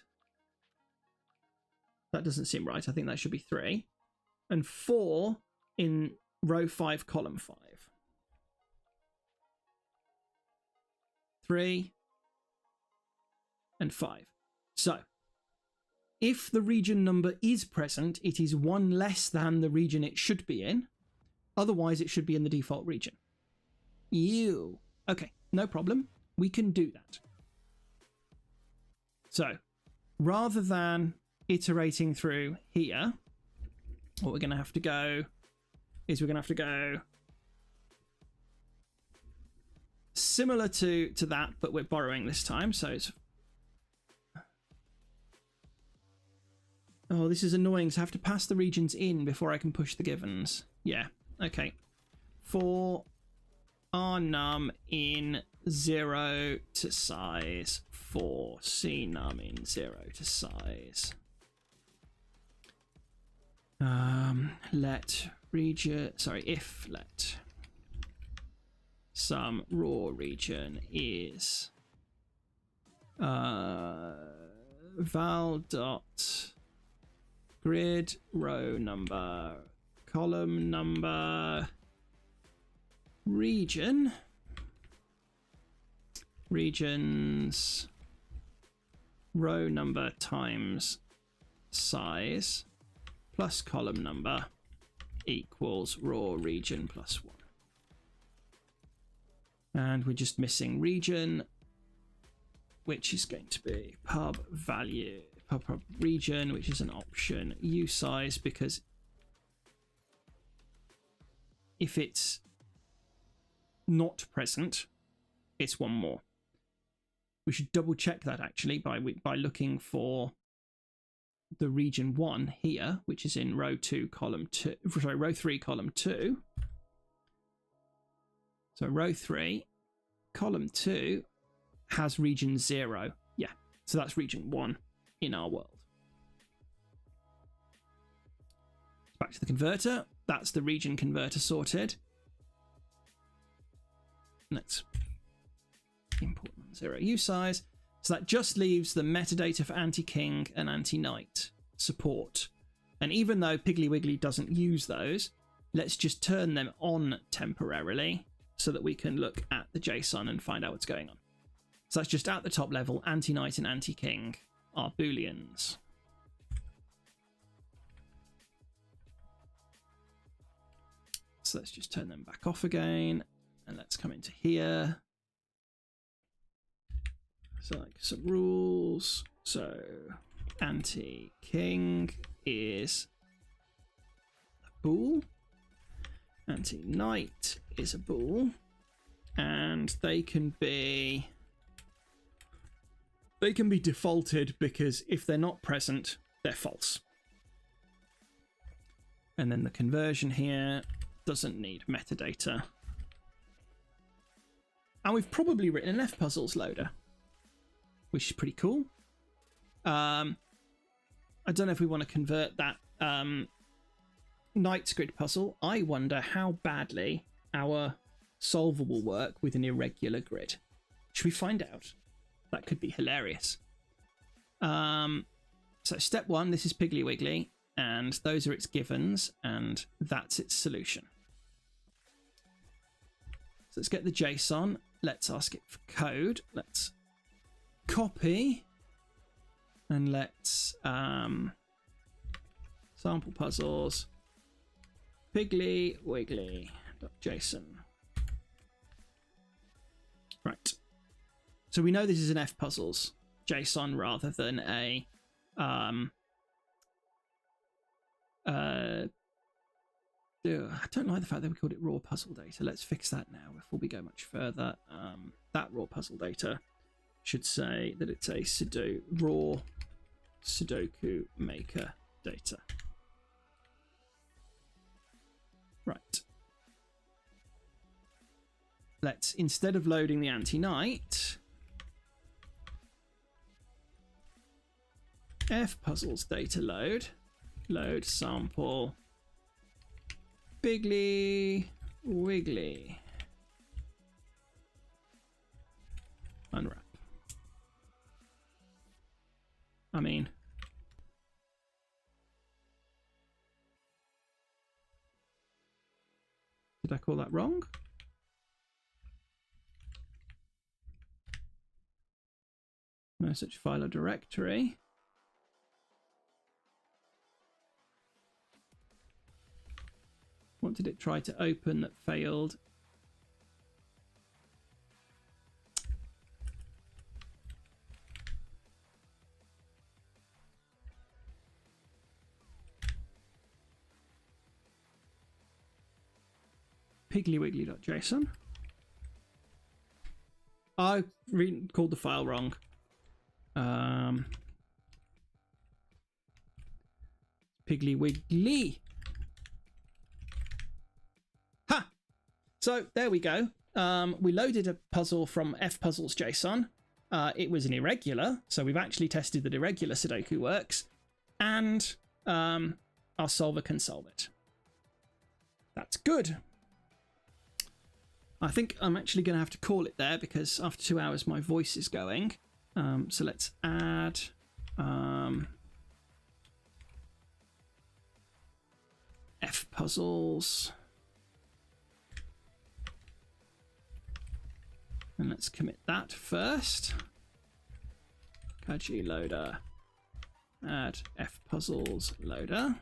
S1: That doesn't seem right. I think that should be 3. And 4 in row 5, column 5. 3 and 5. So, if the region number is present, it is 1 less than the region it should be in. Otherwise, it should be in the default region. Ew. Okay, no problem. We can do that. So, rather than iterating through here, what we're going to have to go is we're going to have to go similar to that, but we're borrowing this time. So it's... Oh, this is annoying. So I have to pass the regions in before I can push the givens. Yeah, okay. For R num in 0 to size, for C num in 0 to size. Let region, sorry, if let some raw region is val dot grid row number column number region regions row number times size plus column number equals raw region plus 1. And we're just missing region, which is going to be pub value, pub region, which is an option, usize, because if it's not present, it's 1 more. We should double check that actually by looking for the region 1 here, which is in row 2, column 2, sorry, row 3, column 2. So row 3, column 2 has region 0. Yeah, so that's region 1 in our world. Back to the converter. That's the region converter sorted. Let's import non-zero usize. So that just leaves the metadata for anti-king and anti-knight support. And even though Piggly Wiggly doesn't use those, let's just turn them on temporarily so that we can look at the JSON and find out what's going on. So that's just at the top level, anti-knight and anti-king are booleans. So let's just turn them back off again. And let's come into here. So like some rules. So anti-king is a bool. Anti-knight is a bool. And they can be defaulted because if they're not present, they're false. And then the conversion here doesn't need metadata. And we've probably written an fpuzzles loader, which is pretty cool. I don't know if we want to convert that Knight's grid puzzle. I wonder how badly our solver will work with an irregular grid. Should we find out? That could be hilarious. So step 1, this is Piggly Wiggly, and those are its givens, and that's its solution. So let's get the JSON. let's ask it for code. Let's copy and let's sample puzzles piggly wiggly.json. Right. So we know this is an F puzzles JSON rather than a I don't like the fact that we called it raw puzzle data. Let's fix that now before we go much further. That raw puzzle data should say that it's a raw Sudoku maker data. Right. Let's, instead of loading the anti-night, F puzzles data load sample Piggly Wiggly. Unwrap. I mean, did I call that wrong? No such file or directory. What did it try to open that failed? Pigglywiggly.json. I called the file wrong. Pigglywiggly. Ha! So there we go. We loaded a puzzle from fpuzzles.json. It was an irregular, so we've actually tested that irregular Sudoku works, and our solver can solve it. That's good. I think I'm actually going to have to call it there because after 2 hours my voice is going. So let's add fpuzzles. And let's commit that first. Kaji loader. Add fpuzzles loader.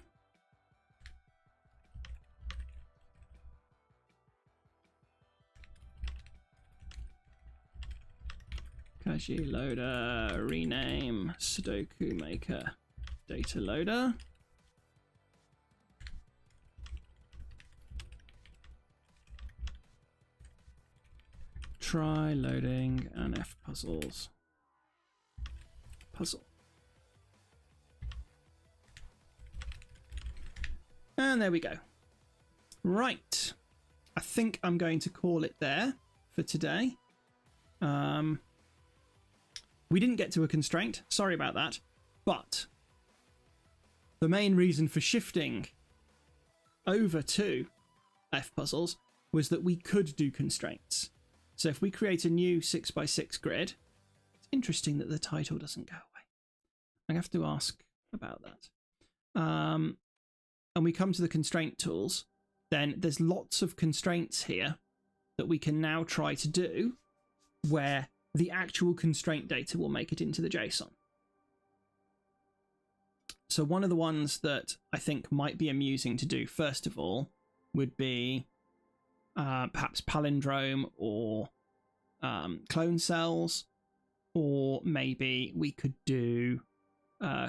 S1: Kaji loader, rename Sudoku maker data loader. Try loading an fpuzzles puzzle. And there we go. Right. I think I'm going to call it there for today. We didn't get to a constraint. Sorry about that. But the main reason for shifting over to fpuzzles was that we could do constraints. So if we create a new 6x6 grid, it's interesting that the title doesn't go away. I have to ask about that. And we come to the constraint tools, then there's lots of constraints here that we can now try to do where the actual constraint data will make it into the JSON. So one of the ones that I think might be amusing to do first of all would be perhaps palindrome or clone cells, or maybe we could do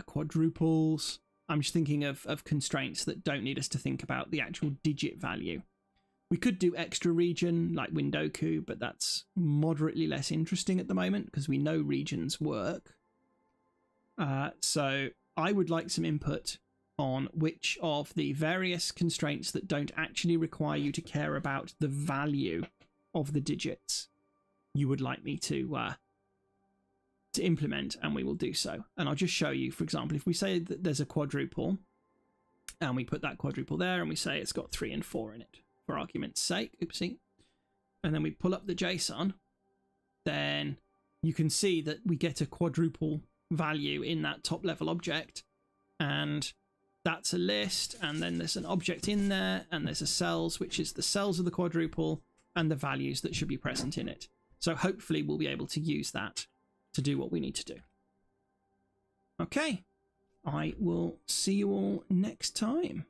S1: quadruples. I'm just thinking of constraints that don't need us to think about the actual digit value. We could do extra region like Windoku, but that's moderately less interesting at the moment because we know regions work. So I would like some input on which of the various constraints that don't actually require you to care about the value of the digits you would like me to implement, and we will do so. And I'll just show you, for example, if we say that there's a quadruple and we put that quadruple there and we say it's got 3 and 4 in it, for argument's sake, oopsie, and then we pull up the JSON, then you can see that we get a quadruple value in that top level object, and that's a list, and then there's an object in there, and there's a cells, which is the cells of the quadruple and the values that should be present in it. So hopefully we'll be able to use that to do what we need to do. Okay, I will see you all next time.